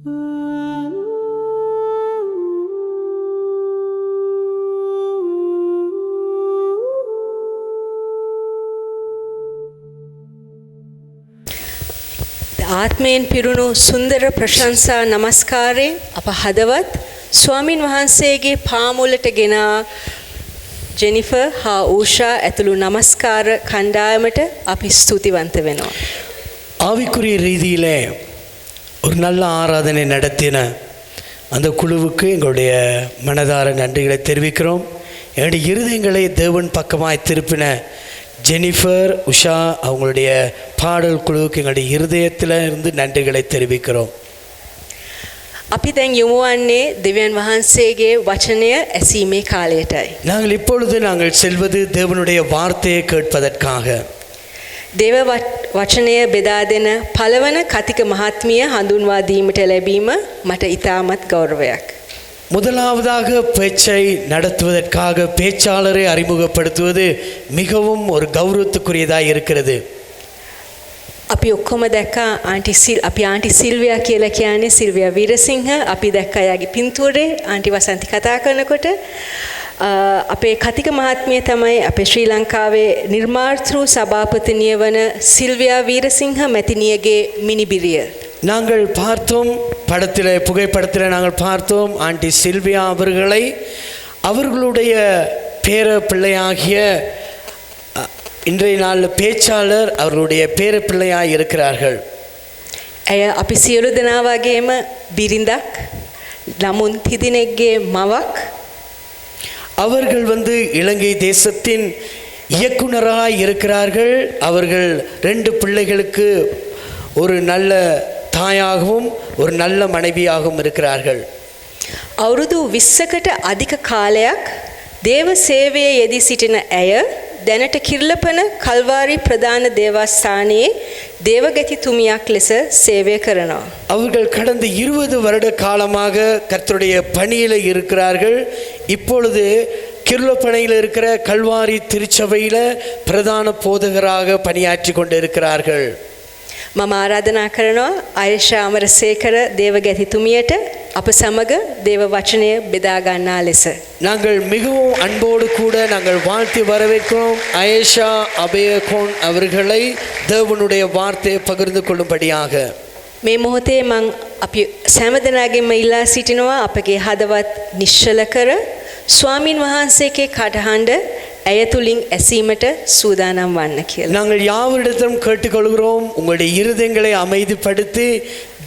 ආත්මයෙන් පිරුණු සුන්දර ප්‍රශංසා නමස්කාරයෙන් අප හදවත් ස්වාමින් වහන්සේගේ පාමුලට ගෙනා ජෙනිෆර් හා ඌෂා ඇතුළු නමස්කාර කණ්ඩායමට අපි ස්තුතිවන්ත වෙනවා. ஆவிக்குரிய ரீதியிலே ஒரு நல்ல ஆராதனை நடத்தின அந்த குழுவுக்கு எங்களுடைய மனதார நன்றிகளை தெரிவிக்கிறோம். என்னுடைய இருதயங்களை தேவன் பக்கமாய் திருப்பின ஜெனிஃபர் உஷா அவங்களுடைய பாடல் குழுவுக்கு எங்களுடைய இருதயத்தில் இருந்து நன்றிகளை தெரிவிக்கிறோம். අපි දැන් යොමු වන්නේ දෙවියන් වහන්සේගේ වචනය ඇසීමේ කාලයටයි. நாங்கள் செல்வது தேவனுடைய வார்த்தையை கேட்பதற்காக. දේව වචනය බෙදා දෙන පළවන කතික මහත්මිය හඳුන්වා දීමට ලැබීම මට ඉතාමත් ගෞරවයක්. முதலாவதாக பேச்சை நடத்துவதற்காக பேச்சாளரை அறிமுகப்படுத்துவது மிகவும் ஒரு கௌரவத்துக்குரியதாக இருக்கிறது. අපි ඔක්කොම දැක්කා අපි ආන්ටි සිල්වියා කියලා කියන්නේ සිල්වියා වීරසිංහ. අපි දැක්කා යාගේ පින්තූරේ ආන්ටි වසන්ති කතා කරනකොට. අපේ කතික මහත්මිය තමයි අපේ ශ්‍රී ලංකාවේ නිර්මාතෘ සභාපතිනිය වන සිල්වියා වීරසිංහ මැතිණියගේ මිනිබිරිය. நாங்கள் பார்த்தோம் புகைப்படத்தில் நாங்கள் பார்த்தோம் ஆண்டி சில்வியா அவர்களை அவர்களுடைய பேர பிள்ளையாகிய இன்றைய நாள் பேச்சாளர் அவர்களுடைய பேர பிள்ளையாக இருக்கிறார்கள். ඇය අපි සියලු දෙනා වගේම බිරිඳක් ළමුන් තිදෙනෙක්ගේ මවක්. அவர்கள் இலங்கை தேசத்தின் இயக்குனராக இருக்கிறார்கள். அவர்கள் 2 பிள்ளைகளுக்கு ஒரு நல்ல தாயாகவும் ஒரு நல்ல மனைவியாகவும் இருக்கிறார்கள். අවුරුදු 20කට අධික කාලයක් දේව සේවයේ යෙදී සිටින ඇය දැනට කිර්ලපන කල්වාරි ප්‍රධාන දේවස්ථානයේ දේවගතිතුමියක් ලෙස சேவை කරනවා. அவர்கள் கடந்த 20 வருட காலமாக கர்த்தருடைய பணியில் இருக்கிறார்கள். இப்பொழுது கிர்லப்பனையில் இருக்கிற கல்வாரி திருச்சபையில் பிரதான போதகராக பணியாற்றி கொண்டு இருக்கிறார்கள். මම ආරාධනා කරනවා ආයෂා අමරසේකර දේවගතිතුමියට අප සමග දේව වචනය බෙදා ගන්නා ලෙස. நாங்கள் மிகவும் அன்போடு கூட நாங்கள் வாழ்த்தி வரவேற்கிறோம் ஆயேஷா அபேகோன் அவர்களை தேவனுடைய வார்த்தையை பகிர்ந்து கொள்ளும்படியாக. මේ මොහොතේ මම අපි සෑම දෙනාගේම ඉල්ලා සිටිනවා අපගේ හදවත් නිශ්චල කර ස්වාමින් වහන්සේගේ කටහඬ ඇය තුලින් ඇසීමට සූදානම් වන්න කියලා. நாங்கள் யாவரிடத்திலும் கேட்டுக்கொள்கிறோம் உங்களுடைய இருதயங்களை அமைதிப்படுத்தி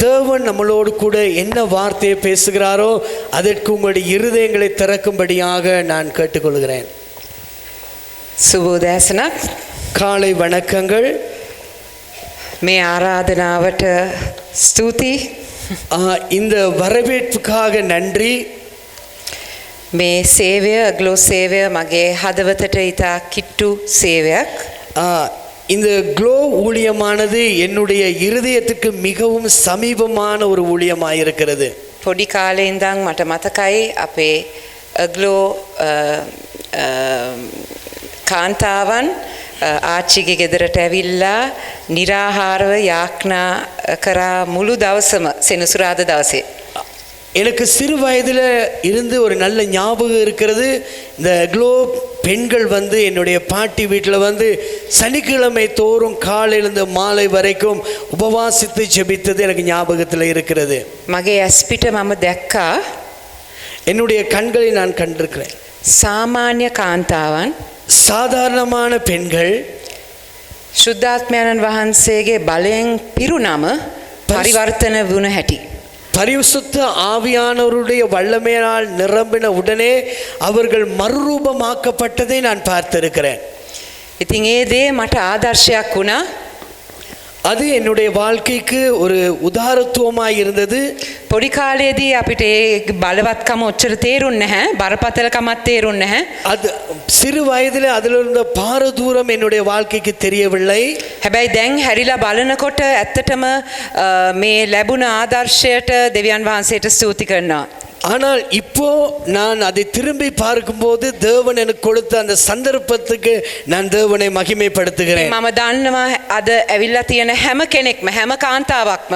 தேவன் நம்மளோடு கூட என்ன வார்த்தையை பேசுகிறாரோ அதற்கு உங்களுடைய இருதயங்களை திறக்கும்படியாக நான் கேட்டுக்கொள்கிறேன். සුබෝදෑසනක්. காலை வணக்கங்கள். මේ ආරාධනාවට ස්තුතියි. இந்த வரவேற்புக்காக நன்றி. මේ සේවය ග්ලෝ සේවය මගේ හදවතට ඉතා කිට්ටු සේවයක්. இந்த க்ளோ ஊழியமானது என்னுடைய இருதயத்துக்கு மிகவும் சமீபமான ஒரு ஊழியமாக இருக்கிறது. පොඩි කාලේ ඉඳන් මට මතකයි අපේ ග්ලෝ කාන්තාවන් ආච්චිගේ ගෙදරට ඇවිල්ලා निराහාරව යාඥා කරා මුළු දවසම සෙනසුරාදා දවසේ. எனக்கு சிறு வயதில் இருந்து ஒரு நல்ல ஞாபகம் இருக்கிறது. இந்த க்ளோ பெண்கள் என்னுடைய பாட்டி வீட்டில் சனிக்கிழமை தோறும் காலையிலிருந்து மாலை வரைக்கும் உபவாசித்து ஜெபித்தது எனக்கு ஞாபகத்தில் இருக்கிறது. මගේ ඇස් පිට මම දැක්කා என்னுடைய கண்களை நான் கண்டிருக்கிறேன். සාමාන්‍ය කාන්තාවන් சாதாரணமான பெண்கள் ශුද්ධාත්මයන්න් වහන්සේගේ බලයෙන් පිරුණම පරිවර්තන වුණ හැටි. பரிசுத்த ஆவியானவருடைய வல்லமையினால் நிரம்பின உடனே அவர்கள் மறுரூபமாக்கப்பட்டதை நான் பார்த்திருக்கிறேன். ඉතින් ඒ දේ මට ආදර්ශයක් වුණා. அது என்னுடைய வாழ்க்கைக்கு ஒரு உதாரணத்துவமாய் இருந்தது. පොඩි කාලේදී අපිට ඒ බලවත්කම ඔච්චර තේරුන්නේ නැහැ, බරපතලකමක් තේරුන්නේ නැහැ. அது சிறு வயதில் அதில் இருந்த பாரதூரம் என்னுடைய வாழ்க்கைக்கு தெரியவில்லை. හැබැයි දැන් හැරිලා බලනකොට ඇත්තටම මේ ලැබුණ ආදර්ශයට දෙවියන් වහන්සේට ස්තුති කරනවා. ஆனால் இப்போ நான் அதை திரும்பி பார்க்கும்போது தேவன் எனக்கு கொடுத்த அந்த சந்தர்ப்பத்துக்கு நான் தேவனை மகிமைப்படுத்துகிறேன். මම දන්නවා අද ඇවිල්ලා තියෙන හැම කෙනෙක්ම හැම කාන්තාවක්ම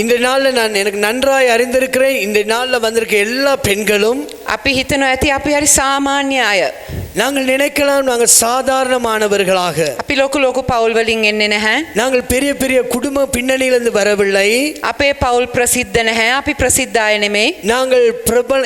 இன்றைய நாளில் நான் எனக்கு நன்றாய் அறிந்திருக்கிறேன். இன்றைய நாளில் வந்திருக்க எல்லா பெண்களும் අපි හිතනවා ඇති අපි හරි සාමාන්‍ය අය. நாங்கள் நினைக்கலாம் நாங்கள் சாதாரணமானவர்களாக, අපි ලොකු ලොකු පවුල් වලින් එන්නේ නැහැ. நாங்கள் பெரிய பெரிய குடும்ப பின்னணியிலிருந்து வரவில்லை, අපේ පවුල් ප්‍රසිද්ධ නැහැ. අපි ප්‍රසිද්ධ අය නෙමෙයි. நாங்கள்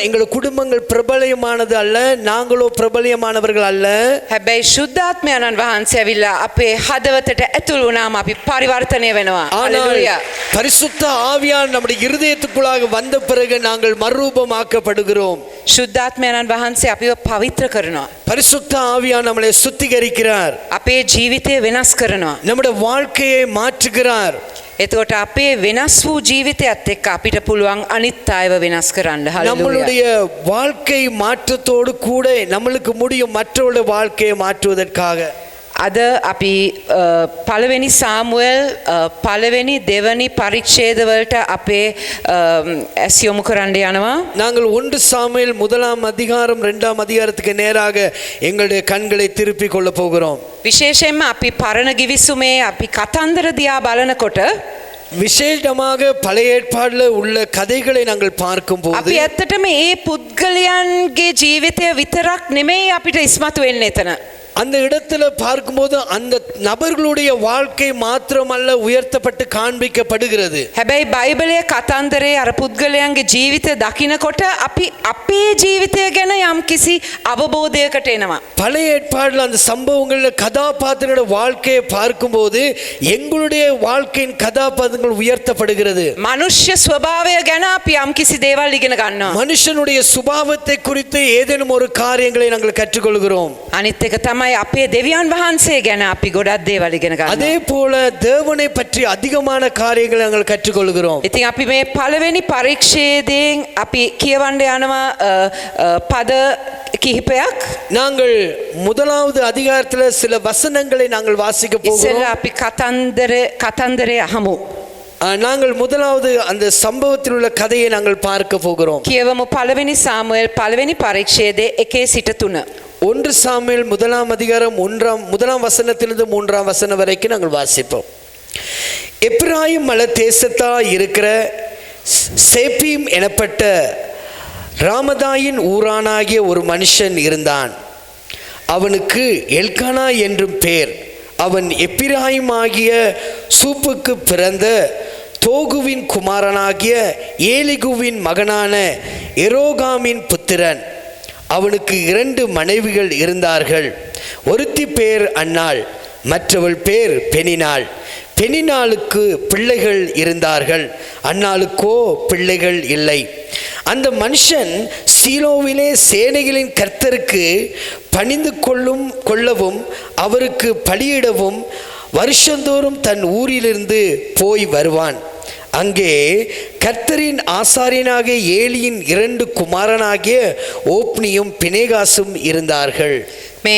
எங்கள் குடும்பங்கள் பிரபலமானது அல்ல, நாங்களோ பிரபலமானவர்கள் அல்ல. හැබැයි ශුද්ධාත්මයන්න් වහන්සේ ඇවිල්ලා අපේ හදවතට ඇතුළු වුණාම අපි පරිවර්තනය වෙනවා. ஆனால் හalleluya. பரிசுத்த ஆவியானவர் நம்முடைய இருதயத்துக்குள்ளாக வந்த பிறகு நாங்கள் மறுரூபமாக்கப்படுகிறோம். ශුද්ධාත්මයන්න් වහන්සේ අපිව පවිත්‍ර කරනවා. பரிசுத்த ஆவியானவர் நம்மளை சுத்திகரிக்கிறார், අපේ ජීවිතය වෙනස් කරනවා. நம்முடைய வாழ்க்கையை மாற்றுகிறார். එතකොට අපේ වෙනස් වූ ජීවිතයත් එක්ක අපිට පුළුවන් අනිත් අයව වෙනස් කරන්න. හalleluya. நம்மளுடைய வாழ்க்கை மாற்றத்தோடு கூட நம்மளுக்கு முடியும் மற்றவருடைய வாழ்க்கையை மாற்றுவதற்காக. අද අපි පළවෙනි සාමුවෙල් පළවෙනි දෙවනි පරිච්ඡේදවලට අපේ ඇස් යොමු කරන්න යනවා. நாங்கள் 1 சாமுவேல் 1 அதிகாரம் 2 அதிகாரத்துக்கு நேராக எங்களுடைய கண்களை திருப்பி கொள்ள போகிறோம். විශේෂයෙන්ම අපි පරණ ගිවිසුමේ අපි කතන්දර දිහා බලනකොට விசேஷமாக பழைய ஏற்பாடுல உள்ள கதைகளை நாங்கள் பார்க்கும்போது අපි ඇත්තටම ඒ පුද්ගලයන්ගේ ජීවිතය විතරක් නෙමෙයි අපිට ඉස්මතු වෙන්නේ එතන. அந்த இடத்துல பார்க்கும்போது அந்த நபர்களுடைய வாழ்க்கை மாத்திரமல்ல உயர்த்தப்பட்டு காண்பிக்கப்படுகிறது. හැබැයි බයිබලයේ කතන්දරේ අර පුද්ගලයන්ගේ ජීවිතය දකිනකොට අපි අපේ ජීවිතය ගැන යම්කිසි අවබෝධයකට එනවා. பழைய ஏற்பாடுல அந்த சம்பவங்கள்ல கதாபாத்திரங்களோட வாழ்க்கையை பார்க்கும்போது எங்களுடைய வாழ்க்கையின் கதாபாத்திரங்கள் உயர்த்தப்படுகிறது. මනුෂ්‍ය ස්වභාවය ගැන අපි යම්කිසි දේවල් ඉගෙන ගන්නවා. மனுஷனுடைய சுபாவத்தை குறித்து ஏதேனும் ஒரு காரியங்களை நாங்கள் கற்றுக்கொள்கிறோம். අනිත් එක තමයි අපේ දෙවියන් වහන්සේ ගැන අපි ගොඩක් දේවල් ඉගෙන ගන්නවා. அதே போல தேவனை பற்றி அதிகமான காரியங்களை நாங்கள் கற்றுக்கொள்கிறோம். ඉතින් අපි මේ පළවෙනි පරීක්ෂේදයෙන් අපි කියවන්න යනවා පද කිහිපයක්. நாங்கள் 1வது அதிகாரத்தில் சில வசனங்களை நாங்கள் வாசிக்க போகிறோம். ඉස්සෙල්ලා අපි කතන්දරේ අහමු. நாங்கள் 1வது அந்த சம்பவத்தில் உள்ள கதையை நாங்கள் பார்க்க போகிறோம். කියවමු පළවෙනි සාමුවෙල් පළවෙනි පරීක්ෂේදයේ 1 සිට 3. 1 சாமுவேல் 1 அதிகாரம் 1 வசனத்திலிருந்து 3 வசனம் வரைக்கும் நாங்கள் வாசிப்போம். எப்பிராயிம் மலை தேசத்தாய் இருக்கிற சேப்பீம் எனப்பட்ட ராமதாயின் ஊரானாகிய ஒரு மனுஷன் இருந்தான். அவனுக்கு எல்கானா என்றும் பேர். அவன் எப்பிராயிம் ஆகிய சூப்புக்கு பிறந்த தோகுவின் குமாரனாகிய ஏலிகுவின் மகனான எரோகாமின் புத்திரன். அவனுக்கு 2 மனைவிகள் இருந்தார்கள். ஒருத்தி பேர் அன்னாள், மற்றவள் பேர் பெனினாள். பெனினாளுக்கு பிள்ளைகள் இருந்தார்கள், அன்னாளுக்கோ பிள்ளைகள் இல்லை. அந்த மனுஷன் சீலோவிலே சேனைகளின் கர்த்தருக்கு பணிந்து கொள்ளவும் அவருக்கு பலியிடவும் வருஷந்தோறும் தன் ஊரிலிருந்து போய் வருவான். அங்கே கர்த்தரின் ஆசாரியனாகிய ஏலியின் 2 குமாரனாகிய ஓப்னியும் பினேகாசும் இருந்தார்கள். මේ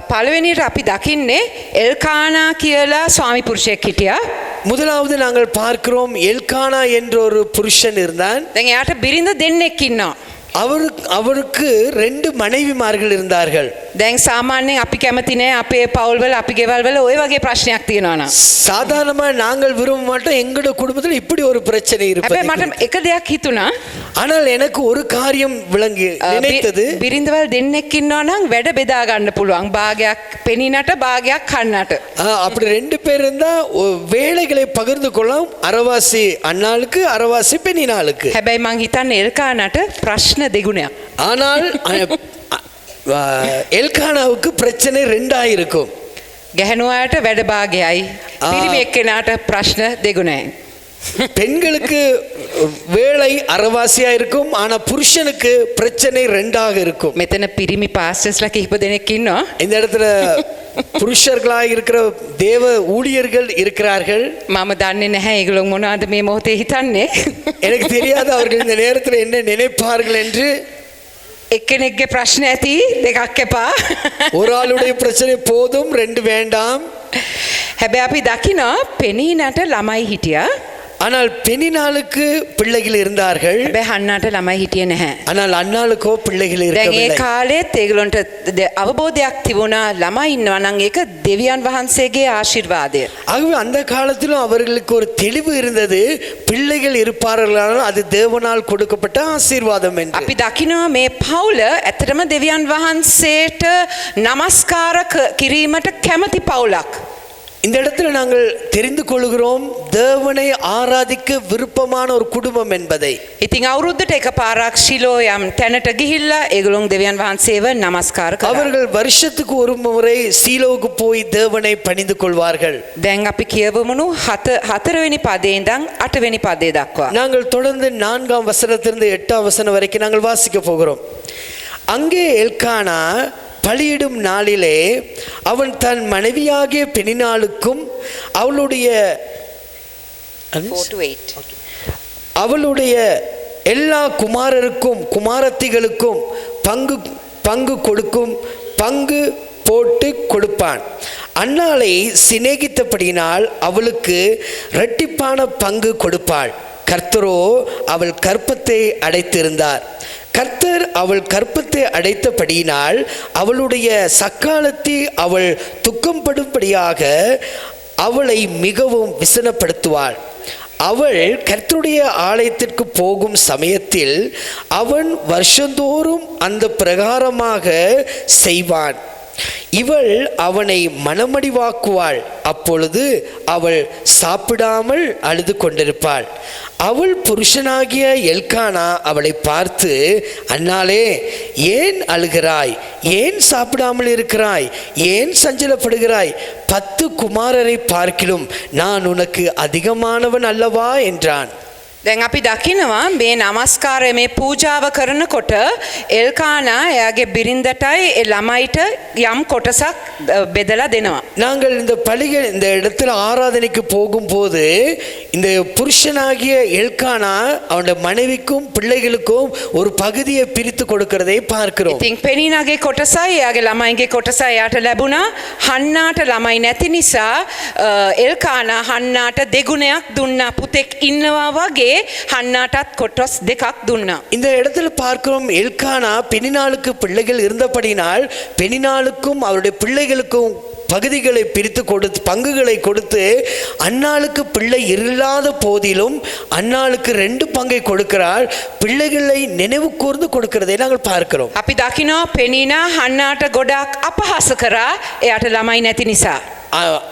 පළවෙනියට අපි දකින්නේ එල්කානා කියලා ස්වාමි පුරුෂයෙක් හිටියා. முதலாவது நாங்கள் பார்க்கிறோம் எல்கானா என்ற ஒரு புருஷன் இருந்தான். දැන් එයාට බිරිඳ දෙන්නෙක් ඉන්නවා. அவருக்கு 2 மனைவிமார்கள் இருந்தார்கள். දැන් සාමාන්‍යයෙන් අපි කැමති නෑ අපේ පවුල්වල අපි ගෙවල් වල ওই වගේ ප්‍රශ්නයක් තියෙනවා නම්. சாதாரணமா நாங்கள் விரும்ப மாட்டோம் எங்களோட குடும்பத்தில் இப்படி ஒரு பிரச்சனை இருப்பது. හැබැයි මට එක දෙයක් හිතුණා. ஆனால் எனக்கு ஒரு காரியம் நினைத்தது, බිරිඳවල් දෙන්නෙක් ඉන්නවා නම් වැඩ බෙදා ගන්න පුළුවන්. භාගයක් පෙනිනට භාගයක් කන්නට. அப்படி 2 பேர் இருந்தா வேலைகளை பகிர்ந்து கொள்ளலாம். அரவாசி அண்ணாளுக்கு, அரவாசி பெண்ணினாளுக்கு. හැබැයි මං හිතන්නේ එල්කානාට ප්‍රශ්න දෙගුණයක්. ஆனால் எல்கானாவுக்கு பிரச்சனை 2 இருக்கும். ගැහණුවාට වැඩ භාගයයි, පිරිමි එක්කෙනාට ප්‍රශ්න දෙගුණයි. பெண்களுக்கு வேலை அரவாசியா இருக்கும், ஆனா புருஷனுக்கு பிரச்சனை 2ஆக இருக்கும். මෙතන පිරිමි පාස්ටර්ස්ලා කිහිප දෙනෙක් ඉන්නවා. இந்த இடத்துல புருஷர்களாக இருக்கிற தேவ ஊழியர்கள் இருக்கிறார்கள். මම දන්නේ නැහැ ඒගොල්ලෝ මොනවද මේ මොහොතේ හිතන්නේ. எனக்கு தெரியாது அவர்கள் இந்த நேரத்தில் என்ன நினைப்பார்கள் என்று. එක්කෙනෙක්ගේ ප්‍රශ්න ඇති, දෙකක් එපා. ஒரு ஆளுடைய பிரச்சனை போதும், 2 வேண்டாம். හැබැයි අපි දකිනවා පෙනීනට ළමයි හිටියා. ஆனால் பெனினாளுக்கு பிள்ளைகள் இருந்தார்கள். හැබැයි හන්නාට ළමයි හිටියේ නැහැ. ஆனால் அன்னாளுக்கோ பிள்ளைகள் දැන් ඒ இருக்கவில்லை. කාලෙත් ඒගොල්ලන්ට අවබෝධයක් තිබුණා ළමයි ඉන්නවා නම් ඒක දෙවියන් වහන්සේගේ ආශිර්වාදය. ஆகவே அந்த காலத்திலும் அவர்களுக்கு ஒரு தெளிவு இருந்தது, பிள்ளைகள் இருப்பார்களானால் அது தேவனால் கொடுக்கப்பட்ட ஆசீர்வாதம் என்று. අපි දකිනවා මේ පවුල ඇත්තටම දෙවියන් වහන්සේට නමස්කාර කිරීමට කැමති පවුලක්. இந்த இடத்துல நாங்கள் தெரிந்து கொள்கிறோம் தேவனை ஆராதிக்க விருப்பமான ஒரு குடும்பம் என்பதை. ඉතින් අවුරුද්දට එකපාරක් ශිලෝ යම් තැනට ගිහිල්ලා ඒගොල්ලෝ දෙවියන් වහන්සේව නමස්කාර කරා. அவர்கள் வருஷத்துக்கு ஒரு முறை சீலோவுக்கு போய் தேவனை பணிந்து கொள்வார்கள். දැන් අපි කියවමුණු 4 වෙනි පදේ ඉඳන් 8 වෙනි පදේ දක්වා. நாங்கள் தொடர்ந்து 4ஆம் வசனத்திலிருந்து 8ஆம் வசனம் வரைக்கும் நாங்கள் வாசிக்க போகிறோம். அங்கே எல்கானா பலியிடும் நாளிலே அவன் தன் மனைவியாகிய பெனினாளுக்கும் அவளுடைய எல்லா குமாரருக்கும் குமாரத்திகளுக்கும் பங்கு போட்டு கொடுப்பான். அன்னாளை சிநேகித்தபடியினால் அவளுக்கு இரட்டிப்பான பங்கு கொடுப்பாள். கர்த்தரோ அவள் கர்ப்பத்தை அடைத்திருந்தார். கர்த்தர் அவள் கர்ப்பத்தை அடைத்தபடியினால் அவளுடைய சக்காலத்தை அவள் துக்கப்படும்படியாக அவளை மிகவும் விசனப்படுத்துவாள். அவள் கர்த்தருடைய ஆலயத்திற்கு போகும் சமயத்தில் அவன் வருஷந்தோறும் அந்த பிரகாரமாக செய்வான். இவள் அவனை மனமடிவாக்குவாள். அப்பொழுது அவள் சாப்பிடாமல் அழுது கொண்டிருப்பாள். அவள் புருஷனாகிய எல்கானா அவளை பார்த்து, அன்னாளே, ஏன் அழுகிறாய்? ஏன் சாப்பிடாமல் இருக்கிறாய்? ஏன் சஞ்சலப்படுகிறாய்? 10 குமாரரை பார்க்கிலும் நான் உனக்கு அதிகமானவன் அல்லவா என்றான். දැන් අපි දකිනවා මේ නමස්කාරය මේ පූජාව කරනකොට එල්කානා එයාගේ බිරින්දටයි ඒ ළමයිට යම් කොටසක් බෙදලා දෙනවා. நாங்கள் இந்த இடத்துல ஆராதனைக்கு போகும்போது இந்த புருஷனாகிய எல்கானா அவனுடைய மனைவிக்கும் பிள்ளைகளுக்கும் ஒரு பகுதியை பிரித்து கொடுக்கிறதை பார்க்கிறோம். ඉතින් පෙනීනාගේ කොටසයි එයාගේ ළමයිගේ කොටසයි එයාට ලැබුණා. හන්නාට ළමයි නැති නිසා එල්කානා හන්නාට දෙගුණයක් දුන්නා. පුතෙක් ඉන්නවා වගේ ஹன்னாட்டத் கொட்டஸ் දෙකක් දුන්නා. இந்த இடத்துல பார்க்கிறோம் எல்கானா பெனினாளுக்கு பிள்ளைகள் இருந்தபடினால் பெனினாளுக்கும் அவருடைய பிள்ளைகளுக்கும் பகுதிகளை பிரித்து கொடுத்து பங்குகளை கொடுத்து அன்னாளுக்கு பிள்ளை இல்லாத போதிலும் அன்னாளுக்கு 2 பங்கை கொடுக்கிறாள். பிள்ளைகளை நினைவு கூர்ந்து கொடுக்கிறதை நாங்கள் பார்க்கிறோம். අපි දකිනවා පෙනීනා හන්නාට ගොඩක් අපහාස කරා එයාට ළමයි නැති නිසා.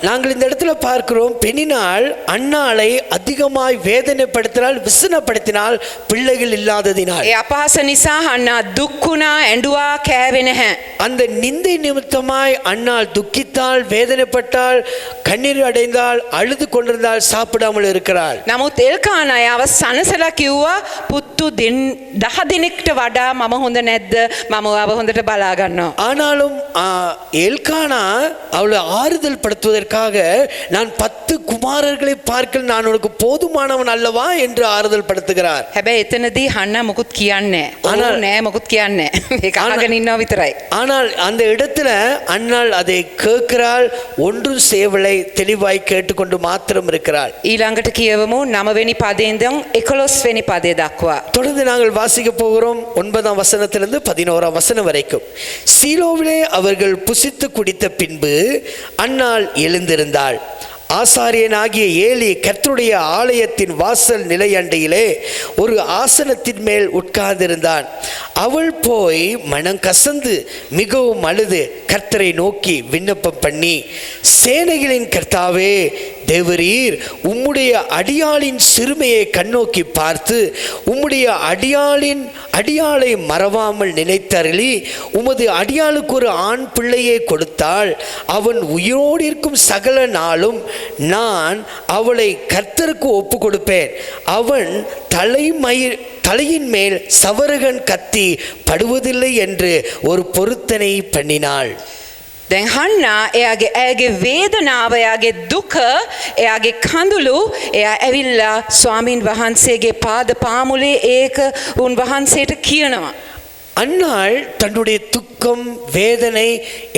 நாங்கள் இந்த இடத்துல பார்க்கிறோம் பெனினாள் அன்னாளை அதிகமாய் வேதனைப்படுத்தினால் விசனப்படுத்தினால் பிள்ளைகள் இல்லாததினால். ඒ අපහාස නිසා හන්නා දුක් වුණා, ඇඬුවා, කෑවේ නැහැ. அந்த நிந்தை நிமித்தமாய் அன்னாள் துக்கித்தாள், வேதனைப்பட்டாள், கண்ணீர் அடைந்தாள், அழுது கொண்டிருந்தாள், சாப்பிடாமல் இருக்கிறாள். නමුත් එල්කානා යාව සනසලා කිව්වා, පුත්තු 10 දිනකට වඩා මම හොඳ නැද්ද? මම ඔයාව හොඳට බලා ගන්නවා. ஆனாலும் எல்கானா அவளை ஆறுதல் படுத்துவதற்காக நான் 10 குமாரர்களை பார்க்க நான் உனக்கு போதுமானவன் அல்லவா என்று ஆறுதல் படுத்துகிறார். හැබැයි එතනදී හන්නා මොකුත් කියන්නේ නැහැ. නෑ මොකුත් කියන්නේ නැහැ. ඒක අහගෙන ඉන්නවා විතරයි. ஆனால் அந்த இடத்துல அன்னாள் அதை கேட்கிறாள், ஒன்றும் செய்யவில்லை, தெளிவாய் கேட்டுக்கொண்டு மாத்திரம் இருக்கிறாள். ඊළඟට කියවමු 9 වෙනි පදයෙන් ඉඳන් 11 වෙනි පදේ දක්වා. தொடர்ந்து நாங்கள் வாசிக்க போகிறோம் 9ஆம் வசனத்திலிருந்து 11ஆம் வசனம் வரைக்கும். சீலோவிலே அவர்கள் புசித்து குடித்த பின்பு அன்னாள் எழுந்திருந்தாள். ஆசாரியனாகிய ஏலி கர்த்தருடைய ஆலயத்தின் வாசல் நிலையண்டையிலே ஒரு ஆசனத்தின் மேல் உட்கார்ந்திருந்தான். அவள் போய் மனம் கசந்து மிகவும் அழுது கர்த்தரை நோக்கி விண்ணப்பம் பண்ணி, சேனைகளின் கர்த்தாவே தேவரீர் உம்முடைய அடியாளின் சிறுமையை கண்ணோக்கி பார்த்து உம்முடைய அடியாளை மறவாமல் நினைத்தருளி உமது அடியாளுக்கு ஒரு ஆண் பிள்ளையை கொடுத்தாள். அவன் உயிரோடு இருக்கும் சகல நாளும் நான் அவளை கர்த்தருக்கு ஒப்பு கொடுப்பேன். அவன் தலையின் மேல் சவரகன் கத்தி படுவதில்லை என்று ஒரு பொருத்தனை பண்ணினாள். දැන් හන්නා එයාගේ වේදනාව, එයාගේ දුක, එයාගේ කඳුළු එයා ඇවිල්ලා ස්වාමින් වහන්සේගේ පාද පාමුලේ ඒක උන් වහන්සේට කියනවා. அன்னாள் தன்னுடைய துக்கம், வேதனை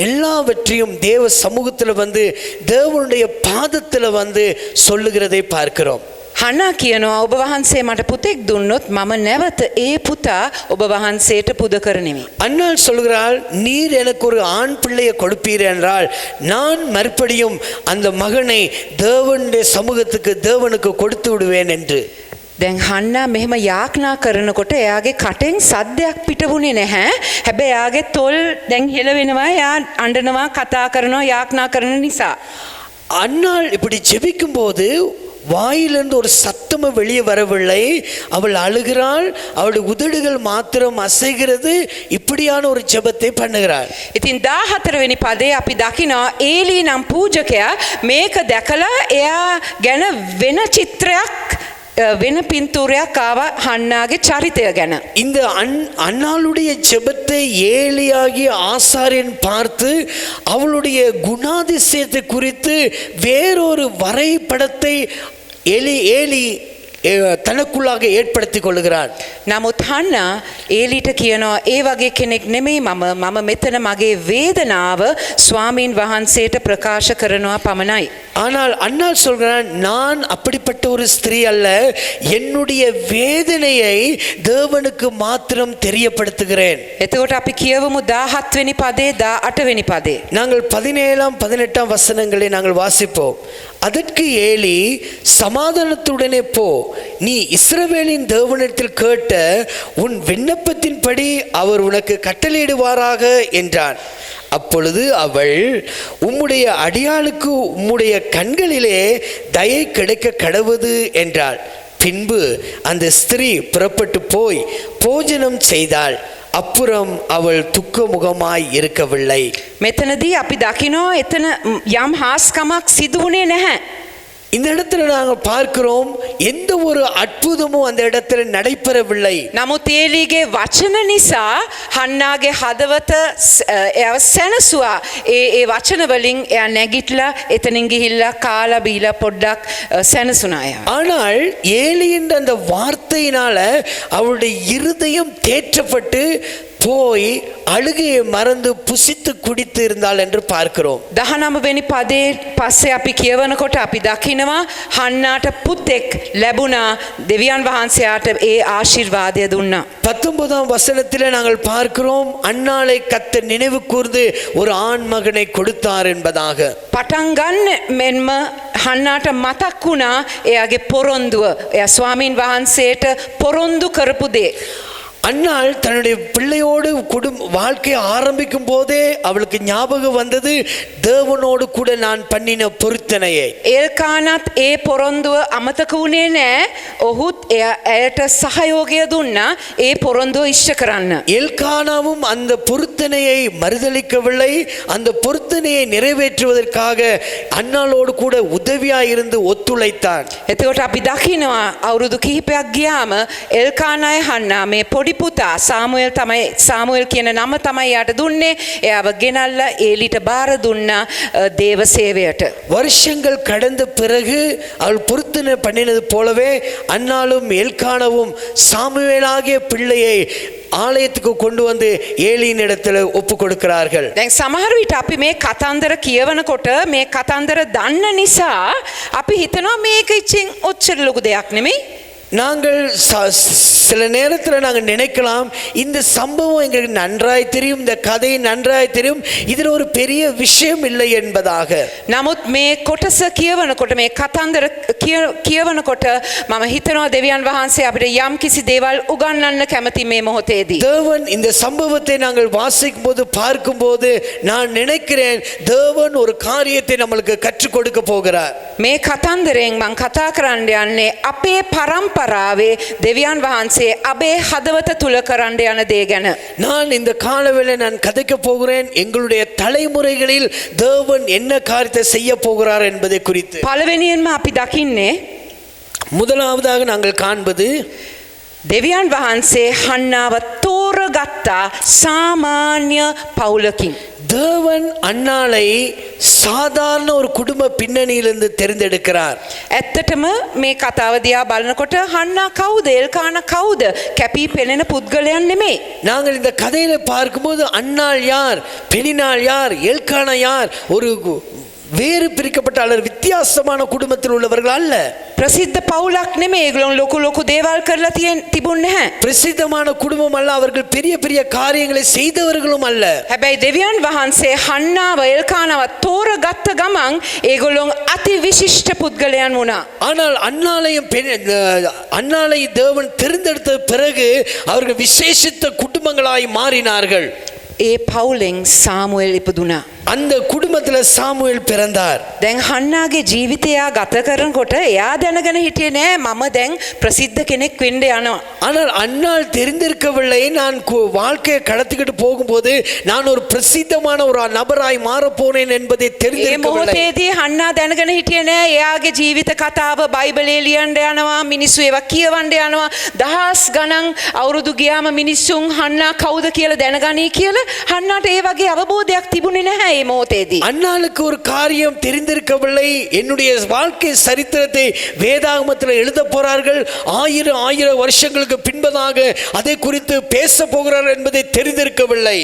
எல்லாவற்றையும் தேவ சமூகத்தில் வந்து தேவனுடைய பாதத்தில் வந்து சொல்லுகிறதை பார்க்கிறோம். හනා කියනවා ඔබ වහන්සේ මට පුතෙක් දුන්නොත් මම නැවත ඒ පුතා ඔබ වහන්සේට පුද කරනෙමි. அன்னாள் சொல்கிறாள், நீர் எனக்கு ஒரு ஆண் பிள்ளையை கொடுப்பீர் என்றால் நான் மறுபடியும் அந்த மகனை தேவனுடைய சமூகத்துக்கு தேவனுக்கு கொடுத்து விடுவேன் என்று. දැන් හන්නා මෙහෙම යාඥා කරනකොට එයාගේ කටෙන් සද්දයක් පිටවුනේ නැහැ. හැබැයි එයාගේ තොල් දැන් හෙලවෙනවා, එයා අඬනවා, කතා කරනවා, යාඥා කරන නිසා. அன்னாள் இப்படி ஜெபிக்கும் போது வாயிலிருந்து ஒரு சத்தமும் வெளியே வரவில்லை. அவள் அழுகிறாள், அவளுடைய உதடுகள் மாத்திரம் அசைகிறது. இப்படியான ஒரு ஜெபத்தை பண்ணுகிறாள். ඉතින් 14 වෙනි පදේ අපි දකිනවා ඒලී නම් පූජකයා මේක දැකලා එයා ගැන වෙන චිත්‍රයක් වෙන පින්තූරයක් ආවා හන්නාගේ චරිතය ගැන. இந்த அன்னாளுடைய ஜெபத்தை ஏலியாகிய ஆசாரியன் பார்த்து அவளுடைய குணாதிசயத்தை குறித்து வேறொரு வரைபடத்தை ஏலி தனக்குள்ளாக ஏற்படுத்திக் கொள்கிறான். නමුත් හන්නා ඒලිට කියනවා ඒ වගේ කෙනෙක් නෙමෙයි මම මෙතන මගේ වේදනාව ස්වාමීන් වහන්සේට ප්‍රකාශ කරනවා පමණයි. ஆனால் அன்னாள் சொல்கிறான், நான் அப்படிப்பட்ட ஒரு ஸ்திரீ அல்ல, என்னுடைய வேதனையை தேவனுக்கு மாத்திரம் தெரியப்படுத்துகிறேன். එතකොට අපි කියවමු 17 වෙනි පදේ 18 වෙනி පදේ. நாங்கள் 17ஆம் 18ஆம் வசனங்களை நாங்கள் வாசிப்போம். அதற்கு ஏலி, சமாதானத்துடனே போ, நீ இஸ்ரவேலின் தேவனிடத்தில் கேட்ட உன் விண்ணப்பத்தின்படி அவர் உனக்கு கட்டளையிடுவாராக என்றான். அப்பொழுது அவள், உம்முடைய அடியாளுக்கு உம்முடைய கண்களிலே தயை கிடைக்க கடவுது என்றாள். பின்பு அந்த ஸ்திரீ புறப்பட்டு போய் போஜனம் செய்தாள். அப்புறம் அவள் துக்கமுகமாய் இருக்கவில்லை. මෙතනදී අපි දකිනවා එතන යම් හාස්කමක් සිදු වුණේ නැහැ. இந்த இடத்துல நாங்கள் பார்க்கிறோம், எந்த ஒரு அற்புதமும் அந்த இடத்துல நடைபெறவில்லை. නමුත් ඒලීගේ වචන නිසා හන්නාගේ හදවත එයාව සැනසුවා. ඒ වචන වලින් එයා නැගිටලා එතනින් ගිහිල්ලා කාලා බීලා පොඩ්ඩක් සැනසුණා එයා. ஆனால் ஏலியின் அந்த வார்த்தையினால அவளுடைய இருதயம் தேற்றப்பட்டு போய் அழுகையை மறந்து புசித்து குடித்து இருந்தாள் என்று பார்க்கிறோம். 19 වෙනි පදේ පස්සේ අපි කියවනකොට අපි දකිනවා හන්නාට පුතෙක් ලැබුණා. දෙවියන් වහන්සේට ඒ ආශිර්වාදය දුන්නා. 19ஆம் வசனத்திலே நாங்கள் பார்க்கிறோம், அன்னாளை கர்த்தர் நினைவு கூர்ந்து ஒரு ஆண் மகனை கொடுத்தார் என்பதாக. පටන් ගන්න මෙන්ම හන්නාට මතක් වුණා එයාගේ පොරොන්දුව. එයා ස්වාමීන් වහන්සේට පොරොන්දු කරපු දේ. அன்னாள் தன்னுடைய பிள்ளையோடு வாழ்க்கையை ஆரம்பிக்கும் போதே அவளுக்கு ஞாபகம் வந்தது, தேவனோடு கூட நான் பண்ணின பொருத்தனையை. එල්කානත් ඒ පොරොන්දුව අමතක වුණේ නැහැ. ඔහුත් එයාට සහයෝගය දුන්නා ඒ පොරොන්දුව ඉෂ්ට කරන්න. எல்கானாவும் அந்த பொருத்தனையை மறுதலிக்கவில்லை. அந்த பொருத்தனையை நிறைவேற்றுவதற்காக அன்னாளோடு கூட உதவியாய் இருந்து ஒத்துழைத்தான். එතකොට අපි දකිනවා අවුරුදු කිහිපයක් ගියාම එල්කානාය හන්නා මේ පොඩි පුතා සාමුවෙල් කියන නම තමයි යාට දුන්නේ. එයාව ගෙනල්ලා ඒලිට බාර දුන්නා දේව සේවයට. வருஷங்கள் கடந்த பிறகு அவள் பொருத்தனை பண்ணினது போலவே அன்னாலும் எல்கானவும் சாமுவேலாகிய பிள்ளையை ஆலயத்துக்கு கொண்டு வந்து ஏலியின் இடத்துல ஒப்பு கொடுக்கிறார்கள். දැන් සමහර විට අපි මේ කතන්දර කියවනකොට මේ කතන්දර දන්න නිසා අපි හිතනවා මේක ඉතින් ඔච්චර ලොකු දෙයක් නෙමෙයි. நாங்கள் சில நேரத்தில் நாங்கள் நினைக்கலாம், இந்த சம்பவம் எங்களுக்கு நன்றாய் தெரியும், இந்த கதை நன்றாய் தெரியும், இதில் ஒரு பெரிய விஷயம் இல்லை என்பதாக. නමුත් මේ කොටස කියවනකොට මේ කතන්දර කියවනකොට මම හිතනවා දෙවියන් වහන්සේ අපිට යම් කිසි දේවල් උගන්වන්න කැමති මේ මොහොතේදී. தேவன் இந்த சம்பவத்தை நாங்கள் வாசிக்கும் போது பார்க்கும் போது நான் நினைக்கிறேன், தேவன் ஒரு காரியத்தை நம்மளுக்கு கற்றுக் கொடுக்க போகிறார். මේ කතන්දරෙන් මම කතා කරන්න යන්නේ අපේ පරම්පරාවේ දෙවියන් වහන්සේ අපේ හදවත තුල කරන්න යන දේ ගැන. நான் இந்த காலவேளை நான் கதைக்க போகிறேன், எங்களுடைய தலைமுறைகளில் தேவன் என்ன காரியத்தை செய்ய போகிறார் என்பதை குறித்து. පළවෙනියෙන්ම අපි දකින්නේ முதலாவதாக நாங்கள் காண்பது, දෙවියන් වහන්සේ හන්නාව තෝරගත්තා සාමාන්‍ය පවුලකින්. தேவன் அன்னாளை சாதாரண ஒரு குடும்ப பின்னணியிலிருந்து தெரிந்தெடுக்கிறார். ඇත්තටම මේ කතාව දිහා බලනකොට හන්නා කවුද? එල්කානා කවුද? කැපී පෙනෙන පුද්ගලයන් නෙමෙයි. நாங்கள் இந்த கதையில பார்க்கும்போது அன்னாள் யார், பெனினாள் யார், எல்கானா யார், ஒரு வேறு பிரிக்கப்பட்ட அல்லது வித்தியாசமான குடும்பத்தில் உள்ளவர்கள் அல்ல. ප්‍රසිද්ධ පවුලක් නෙමෙයි. ඒගොල්ලෝ ලොකු ලොකු දේවල් කරලා තිබුණ නැහැ. பிரசித்தமான குடும்பம் அல்ல, அவர்கள் பெரிய பெரிய காரியங்களை செய்தவர்களும் அல்ல. හැබැයි දෙවියන් වහන්සේ හන්නාව එල්කානව තෝරගත්ත ගමන් ඒගොල්ලෝ අති විශිෂ්ට පුද්ගලයන් වුණා. ஆனால் அன்னாளை தேவன் தெரிந்தெடுத்த பிறகு அவர்கள் விசேஷித்த குடும்பங்களாய் மாறினார்கள். ඒ පවුලෙන් සාමුවෙල් ඉපදුනා. அந்த குடும்பத்துல சாமுவேல் பிறந்தார். දැන් හන්නාගේ ජීවිතය ගත කරනකොට එයා දැනගෙන හිටියේ නෑ මම දැන් ප්‍රසිද්ධ කෙනෙක් වෙන්න යනවා. ஆனால் அன்னாள் தெரிந்திருக்கவில்லை, நான் வாழ்க்கையை கடத்திக்கிட்டு போகும்போது நான் ஒரு பிரசித்தமான ஒரு நபராய் மாறப் போனேன் என்பதை தெரிந்திருக்கவில்லை. ඒ මොහොතේදී හන්නා දැනගෙන හිටියේ නෑ එයාගේ ජීවිත කතාව බයිබලයේ ලියන්න යනවා, මිනිස්සු ඒවා කියවන්න යනවා. දහස් ගණන් අවුරුදු ගියාම මිනිස්සුන් හන්නා කවුද කියලා දැනගනී කියලා හන්නාට ඒ වගේ අවබෝධයක් තිබුණේ නැහැ. அன்னாளுக்கு ஒரு காரியம் தெரிந்திருக்கவில்லை. என்னுடைய வாழ்க்கை சரித்திரத்தை வேதாகமத்தில் எழுத போறார்கள், ஆயிரம் வருஷங்களுக்கு பின்பதாக அதை குறித்து பேச போகிறார்கள் என்பதை தெரிந்திருக்கவில்லை.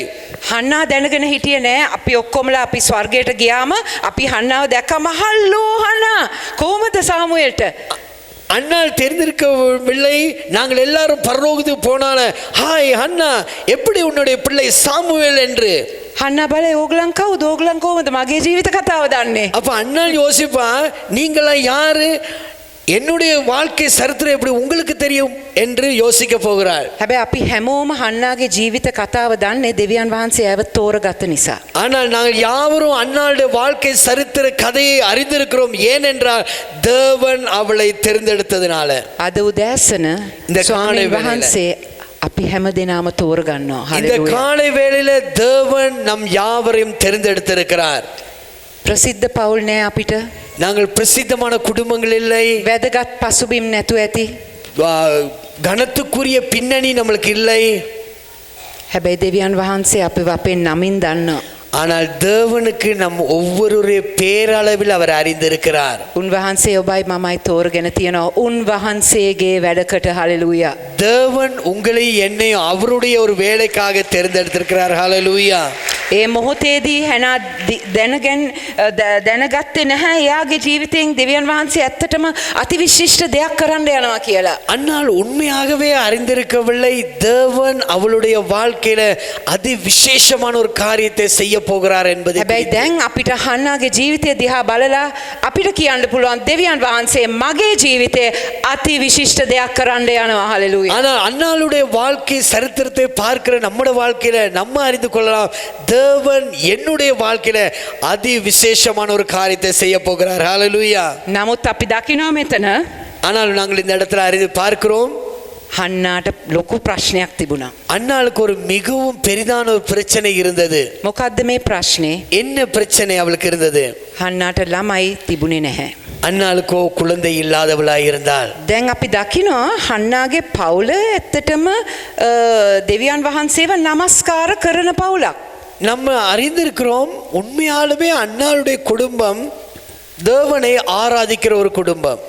හන්නා දැනගෙන හිටියේ නෑ අපි ඔක්කොමලා අපි ස්වර්ගයට ගියාම අපි හන්නාව දැක්කම හල්ලෝ හන්නා කොහමද සාමුවෙල්ට அன்னாள் தெரிந்திருக்கவில்லை. நாங்கள் எல்லாரும் பரலோகத்துக்கு போனால ஹாய் அண்ணா எப்படி உன்னுடைய பிள்ளை சாமுவேல் என்று. හන්න බලේ ඕගලන් කවුද ඕගලන් කොහමද මගේ ජීවිත කතාව දන්නේ. அப்ப அண்ணாள் யோசிப்பா, நீங்களா யாரு, என்னுடைய வாழ்க்கை சரித்திரம் எப்படி உங்களுக்கு தெரியும் என்று யோசிக்க போகிறாள். හැබැයි අපි හැමෝම හන්නාගේ ජීවිත කතාව දන්නේ දෙවියන් වහන්සේ ඇව තෝරගත්ත නිසා. ஆனால் நாங்கள் யாவரும் அன்னாளுடைய வாழ்க்கை சரித்திர கதையை அறிந்திருக்கிறோம். ஏனென்றால் தேவன் அவளை தெரிந்தெடுத்ததினால. අද උදෑසන ස්වාමීන් වහන්සේ අපි හැම දෙනාම තෝරගන්නවා. இந்த காலை வேளையில தேவன் நம் யாவரையும் தெரிந்தெடுத்திருக்கிறார். ප්‍රසිද්ධ පවුල් නෑ අපිට. நாங்கள் பிரசித்தமான குடும்பங்கள் இல்லை, වැදගත් පසුබිම් නැතුව ඇති. கனத்துக்குரிய பின்னணி நம்மளுக்கு இல்லை. හැබැයි දෙවියන් වහන්සේ අපිව අපෙන් නමින් දන්නවා. ஆனால் தேவனுக்கு நம் ஒவ்வொருடைய பேரளவில் அவர் அறிந்திருக்கிறார். උන්වහන්සේ ඔබයි මමයි තෝරගෙන තියෙනවා. උන්වහන්සේගේ වැඩකට හලෙලූයා. தேவன் உங்களை என்னை அவருடைய ஒரு வேலைக்காக தேர்ந்தெடுத்திருக்கிறார். ஹalleluya. ඒ මොහොතේදී හැනා දැනගත්තේ නැහැ එයාගේ ජීවිතයෙන් දෙවියන් වහන්සේ ඇත්තටම අතිවිශිෂ්ට දෙයක් කරන්න යනවා කියලා. அன்னால் உண்மையாகவே அறிந்திருக்கவில்லை, தேவன் அவளுடைய வாழ்க்கையில அதி விசேஷமான ஒரு காரியத்தை செய்ய போகிறார் என்பதை. හැබැයි දැන් අපිට හන්නාගේ ජීවිතය දිහා බලලා අපිට කියන්න පුළුවන් දෙවියන් වහන්සේ මගේ ජීවිතේ අති විශිෂ්ට දෙයක් කරන්න යනවා. ஹalleluya. ஆனால் அன்னாளுடைய வாழ்க்கை சரித்திரத்தை பார்க்கிற நம்முடைய வாழ்க்கையில நம்ம அறிந்து கொள்ளலாம், தேவன் என்னுடைய வாழ்க்கையில அதி விசேஷமான ஒரு காரியத்தை செய்ய போகிறார். ஹalleluya. නමුත් අපි දකිනවා මෙතන ஆனால் நாங்கள் இந்த இடத்துல அறிந்து பார்க்கிறோம், හන්නාට ලොකු ප්‍රශ්නයක් තිබුණා. அன்னாளுக்கு ஒரு மிகவும் பெரிதான ஒரு பிரச்சனை இருந்தது. මොකද්ද මේ ප්‍රශ්නේ? என்ன பிரச்சனை அவளுக்கு இருந்தது? හන්නාට ළමයි තිබුණේ නැහැ. அன்னாளுக்கோ குழந்தை இல்லாதவளாய் இருந்தாள். දැන් අපි දකිනවා හන්නාගේ පවුල ඇත්තටම දෙවියන් වහන්සේව නමස්කාර කරන පවුලක්. நம்ம அறிந்திருக்கிறோம், உண்மையாலுமே அன்னாளுடைய குடும்பம் தேவனை ஆராதிக்கிற ஒரு குடும்பம்.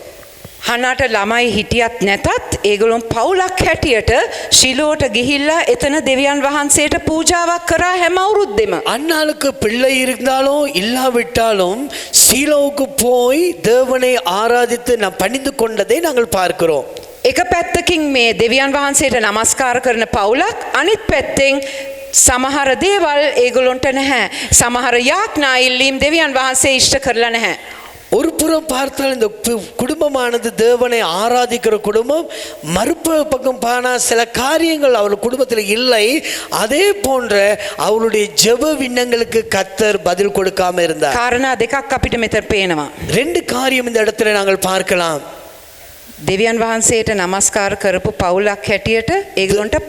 හන්නාට ළමයි හිටියත් නැතත් ඒගොල්ලෝ පවුලක් හැටියට ශිලෝට ගිහිල්ලා එතන දෙවියන් වහන්සේට පූජාවක් කරා හැම අවුරුද්දෙම. அன்னாளுக்கு பிள்ளை இருந்தாலும் இல்லாவிட்டாலும் சீலோவுக்கு போய் தேவனை ஆராதித்து நாம் பணிந்து கொண்டதை நாங்கள் பார்க்கிறோம். එක පැත්තකින් මේ දෙවියන් වහන්සේට නමස්කාර කරන පවුලක්, අනිත් පැත්තෙන් සමහර දේවල් ඒගොල්ලොන්ට නැහැ. සමහර යාඥා ඉල්ලීම් දෙවියන් වහන්සේ ඉෂ්ට කරලා නැහැ. ஒரு புறம் பார்த்தால் இந்த குடும்பமானது தேவனை ஆராதிக்கிற குடும்பம், மறுபக்கம் பானா சில காரியங்கள் அவள் குடும்பத்தில் இல்லை. அதே போன்ற அவளுடைய ஜெப விண்ணங்களுக்கு கர்த்தர் பதில் கொடுக்காம இருந்தார். කාරණා දෙකක් අපිට මෙතන පේනවා. ரெண்டு காரியம் இந்த இடத்துல நாங்கள் பார்க்கலாம். දෙවියන් වහන්සේට නමස්කාර කරපු පවුලක් හැටියට ඒගොල්ලන්ට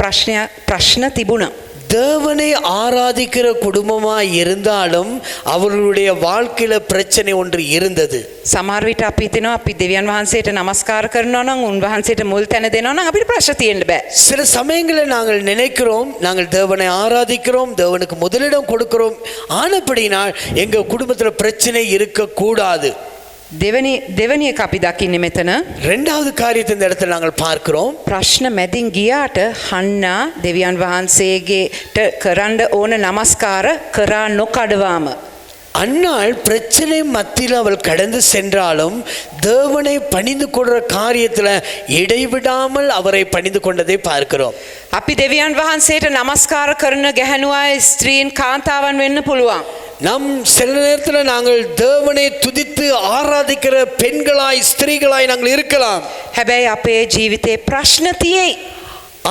ප්‍රශ්න තිබුණා. தேவனை ஆராதிக்கிற குடும்பமாய் இருந்தாலும் அவர்களுடைய வாழ்க்கையில பிரச்சனை ஒன்று இருந்தது. සමහර විට අපි හිතනවා අපි දෙවියන් වහන්සේට නමස්කාර කරනවා නම් උන්වහන්සේට මුල් තැන දෙනවා නම් අපිට ප්‍රශ්න තියෙන්න බෑ. சில சமயங்களில் நாங்கள் நினைக்கிறோம், நாங்கள் தேவனை ஆராதிக்கிறோம், தேவனுக்கு முதலிடம் கொடுக்கிறோம், ஆனபடினால் எங்க குடும்பத்தில் பிரச்சனை இருக்க கூடாது. දෙවනි එක අපි දකින්නේ මෙතන இரண்டாவது காரியத்தை இந்த இடத்துல நாங்கள் பார்க்கிறோம். ප්‍රශ්න මැදින් ගියාට හන්නා දෙවියන් වහන්සේගේට කරන්න ඕන නමස්කාර කරා නොකඩවාම. அன்னாள் பிரச்சனை மத்தியில் அவள் கடந்து சென்றாலும் தேவனை பணிந்து கொள்ற காரியத்தில் இடைவிடாமல் அவரை பணிந்து கொண்டதை பார்க்கிறோம். අපි දෙවියන් වහන්සේට නමස්කාර කරන ගැහැණුවා ස්ත්‍රීන් කාන්තාවන් වෙන්න පුළුවන්. நம் சில நேரத்தில் நாங்கள் தேவனை துதித்து ஆராதிக்கிற பெண்களாய் ஸ்திரீகளாய் நாங்கள் இருக்கலாம். හැබැයි අපේ ජීවිතේ ප්‍රශ්න තියෙයි.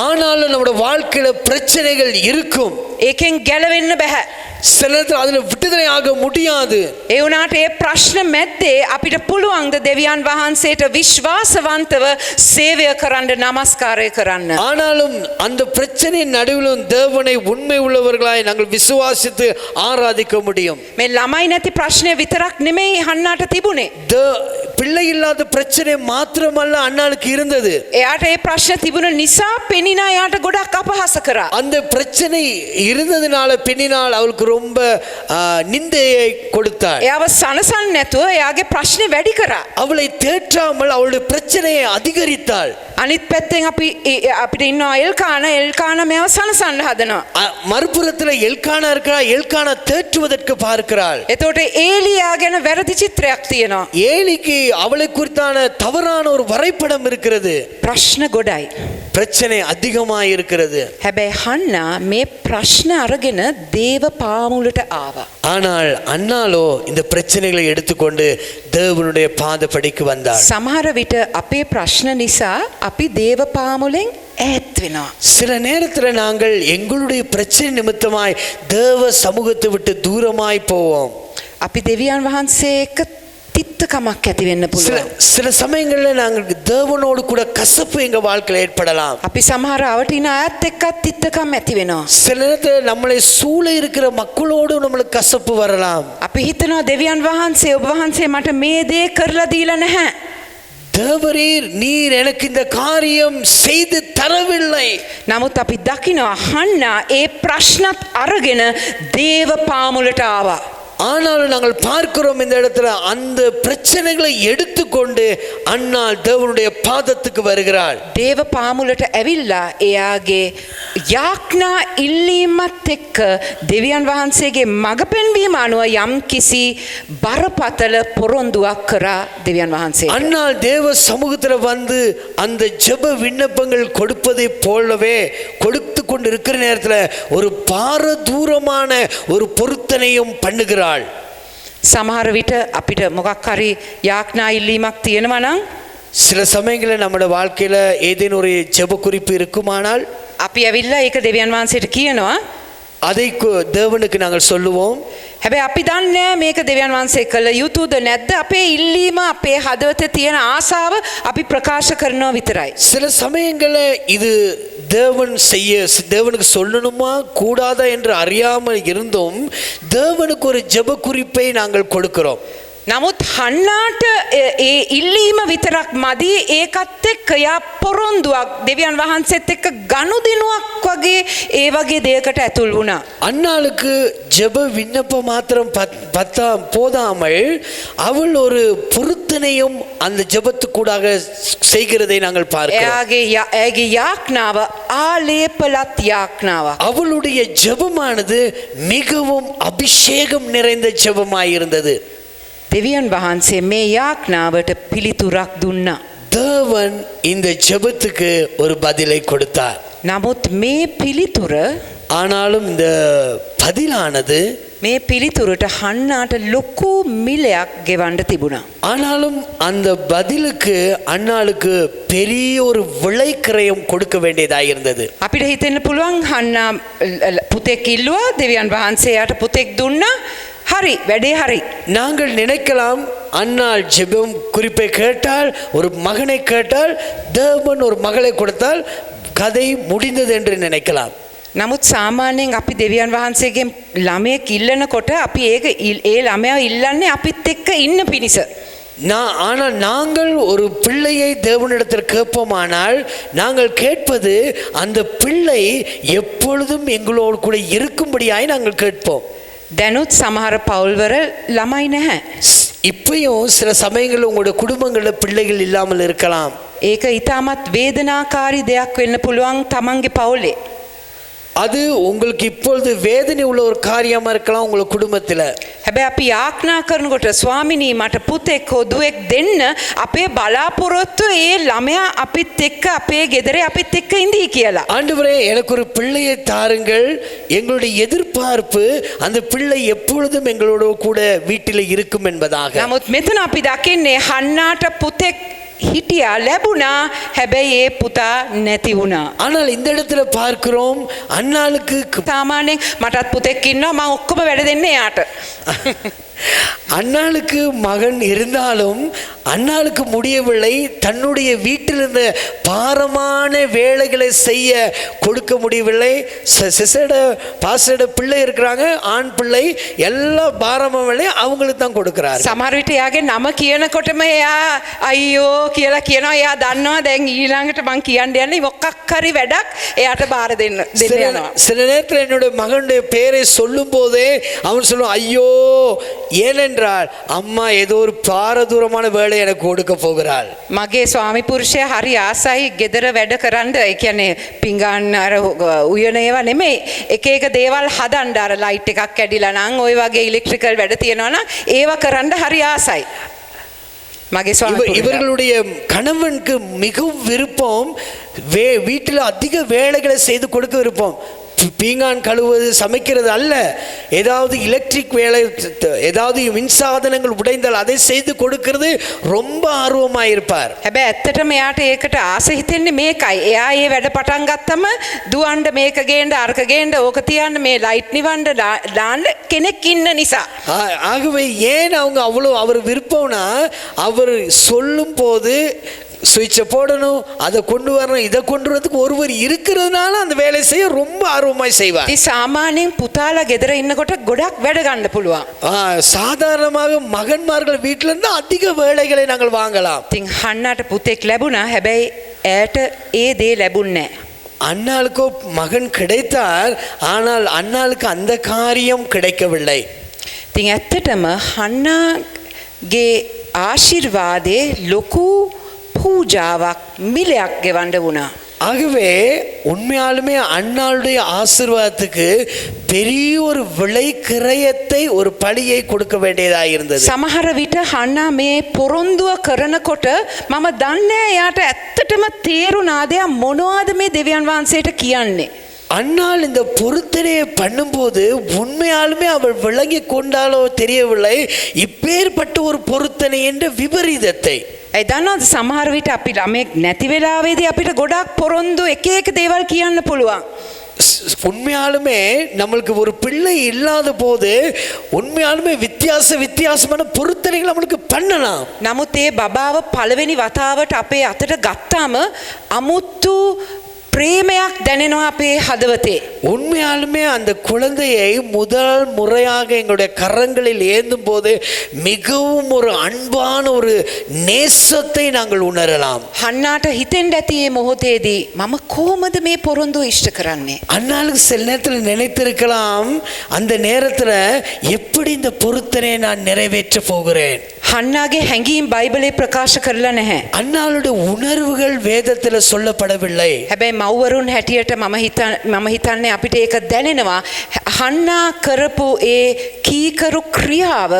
ஆனாலும் நம்முடைய வாழ்க்கையில பிரச்சனைகள் இருக்கும். ඒකෙන් ගැලවෙන්න බෑ. சில நேரத்தில் அதில் விடுதலை ஆக முடியாது. ඒ වුණාට ඒ ප්‍රශ්න මැද්දේ අපිට පුළුවන් ද දෙවියන් වහන්සේට විශ්වාසවන්තව සේවය කරන්න නමස්කාරය කරන්න. ஆனாலும் அந்த பிரச்சனையின் நடுவிலும் தேவனை உண்மை உள்ளவர்களாய் நாங்கள் விசுவாசித்து ஆராதிக்க முடியும். මේ ළමයි නැති ප්‍රශ්නය විතරක් නෙමෙයි හන්නාට තිබුණේ. பிள்ளை இல்லாத பிரச்சனை மாத்திரமல்ல அன்னாளுக்கு இருந்தது. එයාට ඒ ප්‍රශ්න තිබුණ නිසා පෙනිනා එයාට ගොඩක් අපහාස කරා. அந்த பிரச்சனை இருந்ததுனால பெண்ணினால் அவளுக்கு ரொம்ப நிந்தையை கொடுத்தாள். එයාව සනසන්න නැතුව එයාගේ ප්‍රශ්නේ වැඩි කරා. அவளை தேற்றாமல் அவளுடைய பிரச்சனையை அதிகரித்தாள். අනිත් පැත්තෙන් අපිට ඉන්නවා එල්කාන මෙයාව සනසන්න හදනවා. மறுபுறத்தில் எல்கானா இருக்கிறா, எல்கானா தேற்றுவதற்கு பார்க்கிறாள். එතකොට ඒලියා ගැන වැරදි චිත්‍රයක් තියෙනවා. ஏலிக்கு அவளை குறித்தான தவறான ஒரு வரைபடம் இருக்கிறது. ප්‍රශ්න ගොඩයි. பிரச்சனை அதிகமாக இருக்கிறது. හැබැයි හන්නා මේ ප්‍රශ්න අරගෙන දේව පාමුලට ආවා. ஆனால் அன்னாலோ இந்த பிரச்சனைகளை எடுத்துக்கொண்டு தேவனுடைய பாதப்படிக்கு வந்தாள். සමහර විට අපේ ප්‍රශ්න නිසා අපි දේව පාමුලෙන් ඈත් වෙනවා. சில நேரத்தில் நாங்கள் எங்களுடைய பிரச்சனை நிமித்தமாய் தேவ சமூகத்தை விட்டு தூரமாய் போவோம். අපි දෙවියන් වහන්සේ එක්ක තිත්තකමක් ඇති වෙන්න පුළුවන්. சில சமயங்களில் நாங்கள் தேவனோடு கூட கசப்பு எங்க வாழ்க்கையில் ஏற்படலாம். අපි සමහර අවටින අයත් එක්කත් තිත්තකම් ඇති වෙනවා. சில நேரத்தில் நம்மளை சூழ இருக்கிற மக்களோடு நம்மளுக்கு கசப்பு வரலாம். අපි හිතනවා දෙවියන් වහන්සේ ඔබ වහන්සේ මට මේ දේ කරලා දීලා නැහැ. தேவரீர் நீர் எனக்கு இந்த காரியம் செய்து தரவில்லை. නමුත් අපි දකිනවා හන්නා ඒ ප්‍රශ්නත් අරගෙන දේව පාමුලට ආවා. ஆனாலும் நாங்கள் பார்க்கிறோம் இந்த இடத்துல அந்த பிரச்சனைகளை எடுத்துக்கொண்டு அன்னாள் தேவனுடைய பாதத்துக்கு வருகிறாள். දේව පාමුලට ඇවිල්ලා එයාගේ යාඥා ඉල්ලීමත් එක්ක දෙවියන් වහන්සේගේ මඟ පෙන්වීම අනුව යම් කිසි බරපතල පොරොන්දුවක් කරා දෙවියන් වහන්සේ. அன்னாள் தேவ சமூகத்துல வந்து அந்த ஜெப விண்ணப்பங்கள் கொடுப்பதை போலவே கொடுத்து கொண்டு இருக்கிற நேரத்தில் ஒரு பாரதூரமான ஒரு பொருத்தனையும் பண்ணுகிறாள். සමහර විට අපිට මොකක් හරි යාඥා ඉල්ලීමක් තියෙනවා නම් சில சமயங்களில் நம்முடைய வாழ்க்கையில ஏதேனும் ஒரு ஜெப குறிப்பு இருக்குமானால் අපි ඇවිල්ලා ඒක දෙවියන් වහන්සේට කියනවා. அதை தேவனுக்கு நாங்கள் சொல்லுவோம். හැබැයි අපි දන්නේ මේක දෙවියන් වහන්සේ කළ යුතුද නැද්ද? අපේ ඉල්ලීම අපේ හදවතේ තියෙන ආසාව අපි ප්‍රකාශ කරනවා විතරයි. சில சமயங்களில் இது தேவனுக்கு சொல்லணுமா கூடாதா என்று அறியாமல் இருந்தும் தேவனுக்கு ஒரு ஜெப குறிப்பை நாங்கள் கொடுக்கிறோம். නමුත් හන්නාට ඒ ඉල්ලීම විතරක් මදි. ඒකත් එක්ක යා පොරොන්දුවක් දෙවියන් වහන්සේත් එක්ක ගනුදෙනුවක් වගේ ඒ වගේ දෙයකට ඇතුල් වුණා. அன்னாளுக்கு ஜெப விண்ணப்பம் மாத்திரம் போதாமல் அவள் ஒரு பொருத்தனையும் அந்த ஜெபத்துக்கூடாக செய்கிறதை நாங்கள் பார்க்கிறோம். එයාගේ යාඥාව ආලේපලත් යාඥාවක්. அவளுடைய ஜெபமானது மிகவும் அபிஷேகம் நிறைந்த ஜெபமாயிருந்தது. දෙවියන් වහන්සේ මේ යාඥාවට පිළිතුරක් දුන්නා. தேவன் இந்த ஜெபத்துக்கு ஒரு பதிலை கொடுத்தார். නමුත් මේ පිළිතුර ஆனாலும் இந்த பதிலானது මේ පිළිතුරට හන්නාට ලොකු මිලයක් ගෙවන්න තිබුණා. ஆனாலும் அந்த பதிலுக்கு அன்னாளுக்கு பெரிய ஒரு விலைக்கிரயம் கொடுக்க வேண்டியதாக இருந்தது. අපිට හිතෙන්න පුළුවන් හන්නා පුතෙක් ඉල්ලුවා දෙවියන් වහන්සේ යාට පුතෙක් දුන්නා. ஹரி வெடே ஹரி. நாங்கள் நினைக்கலாம் அன்னாள் ஜெபம் குறிப்பை கேட்டால் ஒரு மகனை கேட்டால் தேவன் ஒரு மகளை கொடுத்தால் கதை முடிந்தது என்று நினைக்கலாம். නමුත් සාමාන්‍යයෙන් අපි දෙවියන් වහන්සේගෙන් ළමයෙක් ඉල්ලනකොට අපි ඒක ඒ ළමයා ඉල්ලන්නේ අපිත් එක්ක ඉන්න පිණිස. ஆனால் நாங்கள் ஒரு பிள்ளையை தேவனிடத்தில் கேட்போமானால் நாங்கள் கேட்பது அந்த பிள்ளை எப்பொழுதும் எங்களோடு கூட இருக்கும்படியாய் நாங்கள் கேட்போம். දැනුත් සමහර පවුල්වල ළමයි නැහැ. இப்பயும் சில சமயங்களில் உங்களுடைய குடும்பங்களில் பிள்ளைகள் இல்லாமல் இருக்கலாம். ඒක ඊටමත් වේදනාකාරී දෙයක් වෙන්න පුළුවන් තමන්ගේ පවුලේ. அது உங்களுக்கு இப்பொழுது வேதனை உள்ள ஒரு காரியமா இருக்கலாம் உங்க குடும்பத்தில். හැබැයි අපි යාඥා කරනකොට ස්වාමිනී මට පුතෙක් හෝ දුවෙක් දෙන්න අපේ බලාපොරොත්තු ඒ ළමයා අපිත් එක්ක අපේ ගෙදරේ අපිත් එක්ක ඉඳී කියලා. ஆண்டவரே எனக்கு ஒரு பிள்ளையை தாருங்கள், எங்களுடைய எதிர்பார்ப்பு அந்த பிள்ளை எப்பொழுதும் எங்களோட கூட வீட்டில் இருக்கும் என்பதாக. නමුත් මෙතන අපි දකින්නේ හන්නාට පුතෙක් හිටියා ලැබුණා හැබැයි ඒ පුතා නැති වුණා. ஆனால் இந்த இடத்துல பார்க்கிறோம் அன்னாளுக்கு සාමාන්‍යයෙන් මටත් පුතෙක් ඉන්නවා මම ඔක්කොම වැඩ දෙන්නේ එයාට. அன்னாளுக்கு மகன் இருந்தாலும் அன்னாளுக்கு முடியவில்லை. தன்னுடைய வீட்டில் இருந்த பாரமான வேலைகளை செய்ய கொடுக்க முடியவில்லை. சிசட பாசட பிள்ளை இருக்கிறாங்க, ஆண் பிள்ளை, எல்லா பாரமான வேலையும் அவங்களுக்கு தான் கொடுக்கிறார். සමහර විට එයාගේ නම කියනකොටම එයා අයියෝ කියලා කියනවා. එයා දන්නවා දැන් ඊළඟට මං කියන්න යන්නේ මොකක් හරි වැඩක් එයාට බාර දෙන්න යනවා. சில நேரத்தில் என்னுடைய மகனுடைய பெயரை சொல்லும் போதே அவன் சொல்லுவான் ஐயோ, ஏனென்றால் அம்மா ஏதோ ஒரு பாரதூரமான வேலை எனக்கு கொடுக்க போகிறாள். මගේ ස්වාමි පුරුෂයා හරි ආසයි ගෙදර වැඩ කරන්න. ඒ කියන්නේ පිඟාන අර උයන ඒවා නෙමෙයි, එක එක දේවල් හදන්න. අර ලයිට් එකක් කැඩිලා නම් ওই වගේ ඉලෙක්ට්‍රිකල් වැඩ තියෙනවා නම් ඒවා කරන්න හරි ආසයි. මගේ ස්වාමි පුරුෂයා இவர்களுடைய கணவனுக்கு மிகவும் விருப்பம் வீட்டில் அதிக வேலைகளை செய்து கொடுக்க விருப்பம். பீங்கான் கழுவுவது சமைக்கிறது அல்ல, ஏதாவது எலக்ட்ரிக் வேலை, ஏதாவது மின்சாதனங்கள் உடைந்தால் அதை செய்து கொடுக்கிறது ரொம்ப ஆர்வமாக இருப்பார். හැබැයි ඇත්තටම එයාට ඒකට ආස හිතෙන්නේ මේකයි. එයා ඒ වැඩ පටන් ගත්තම දුවන්න මේක ගේන්න අරක ගේන්න ඕක තියන්න මේ ලයිට් නිවන්න දාන්න කෙනෙක් ඉන්න නිසා. ஆகவே ஏன் அவங்க அவ்வளோ அவர் விருப்பம்னா அவர் சொல்லும் போது சுவிட்சை போடணும், அதை கொண்டு வரணும், இதை கொண்டு வரதுக்கு ஒருவர் இருக்கிறதுனால அந்த வேலை செய்ய ரொம்ப ஆர்வமாய் செய்வார். ඉතින් සාමාන්‍යයෙන් පුතාලා ගෙදර ඉන්නකොට ගොඩක් වැඩ ගන්න පුළුවන්. சாதாரணமாக மகன்மார்கள் வீட்டில இருந்து அதிக வேலைகளை நாங்கள் வாங்கலாம். ඉතින් හන්නට පුතෙක් ලැබුණා හැබැයි ඇයට ඒ දේ ලැබුණේ නැහැ. அண்ணாளுக்கோ மகன் கிடைத்தார், ஆனால் அண்ணாளுக்கு அந்த காரியம் கிடைக்கவில்லை. ඉතින් ඇත්තටම හන්නගේ ආශිර්වාදේ ලොකු பூஜாவாக் மிலையாக் ගෙවන්න වුණා. ஆகவே உண்மையாலுமே அண்ணாளுடைய ஆசீர்வாதத்துக்கு பெரிய ஒரு விலை கிரயத்தை ஒரு பழியை கொடுக்க வேண்டியதாக இருந்தது. සමහර විට හන්නා මේ පොරොන්දුව කරනකොට මම දන්නේ එයාට ඇත්තටම තේරුණාද මොනවද මේ දෙවියන් වහන්සේට කියන්නේ. அண்ணாள் இந்த பொருத்தனையை பண்ணும்போது உண்மையாலுமே அவள் விளங்கி கொண்டாலோ தெரியவில்லை இப்பேற்பட்ட ஒரு பொருத்தனை என்ற விபரீதத்தை. ඒ දන්නවද සමහර විට අපි ළමෙක් නැති වෙලාවේදී අපිට ගොඩක් පොරොන්දු එක එක දේවල් කියන්න පුළුවන්. உண்மையாலுமே நம்மளுக்கு ஒரு பிள்ளை இல்லாத போது உண்மையாலுமே வித்தியாசமான பொருத்தனைகள் நம்மளுக்கு பண்ணலாம். නමුත් ඒ බබාව පළවෙනි වතාවට අපේ අතට ගත්තාම අමුතු பிரேமையாக දැනෙනවා අපේ හදවතේ. உண்மையாலுமே அந்த குழந்தையை முதல் முறையாக எங்களுடைய கரங்களில் ஏந்தும் போது மிகவும் ஒரு அன்பான ஒரு நேசத்தை நாங்கள் உணரலாம். හන්නාට හිතෙන් ඇති මේ මොහොතේදී මම කොහොමද මේ පොරොන්දු ඉෂ්ට කරන්නේ? அண்ணாளுக்கு சில நேரத்தில் நினைத்திருக்கலாம், அந்த நேரத்தில் எப்படி இந்த பொருத்தனை நான் நிறைவேற்ற போகிறேன். හන්නාගේ හැඟීම් බයිබලේ ප්‍රකාශ කරලා නැහැ. அண்ணாளுடைய உணர்வுகள் வேதத்தில் சொல்லப்படவில்லை. හැබැයි මව්වරුන් හැටියට මම හිතන්නේ අපිට ඒක දැනෙනවා. හන්නා කරපු ඒ කීකරු ක්‍රියාව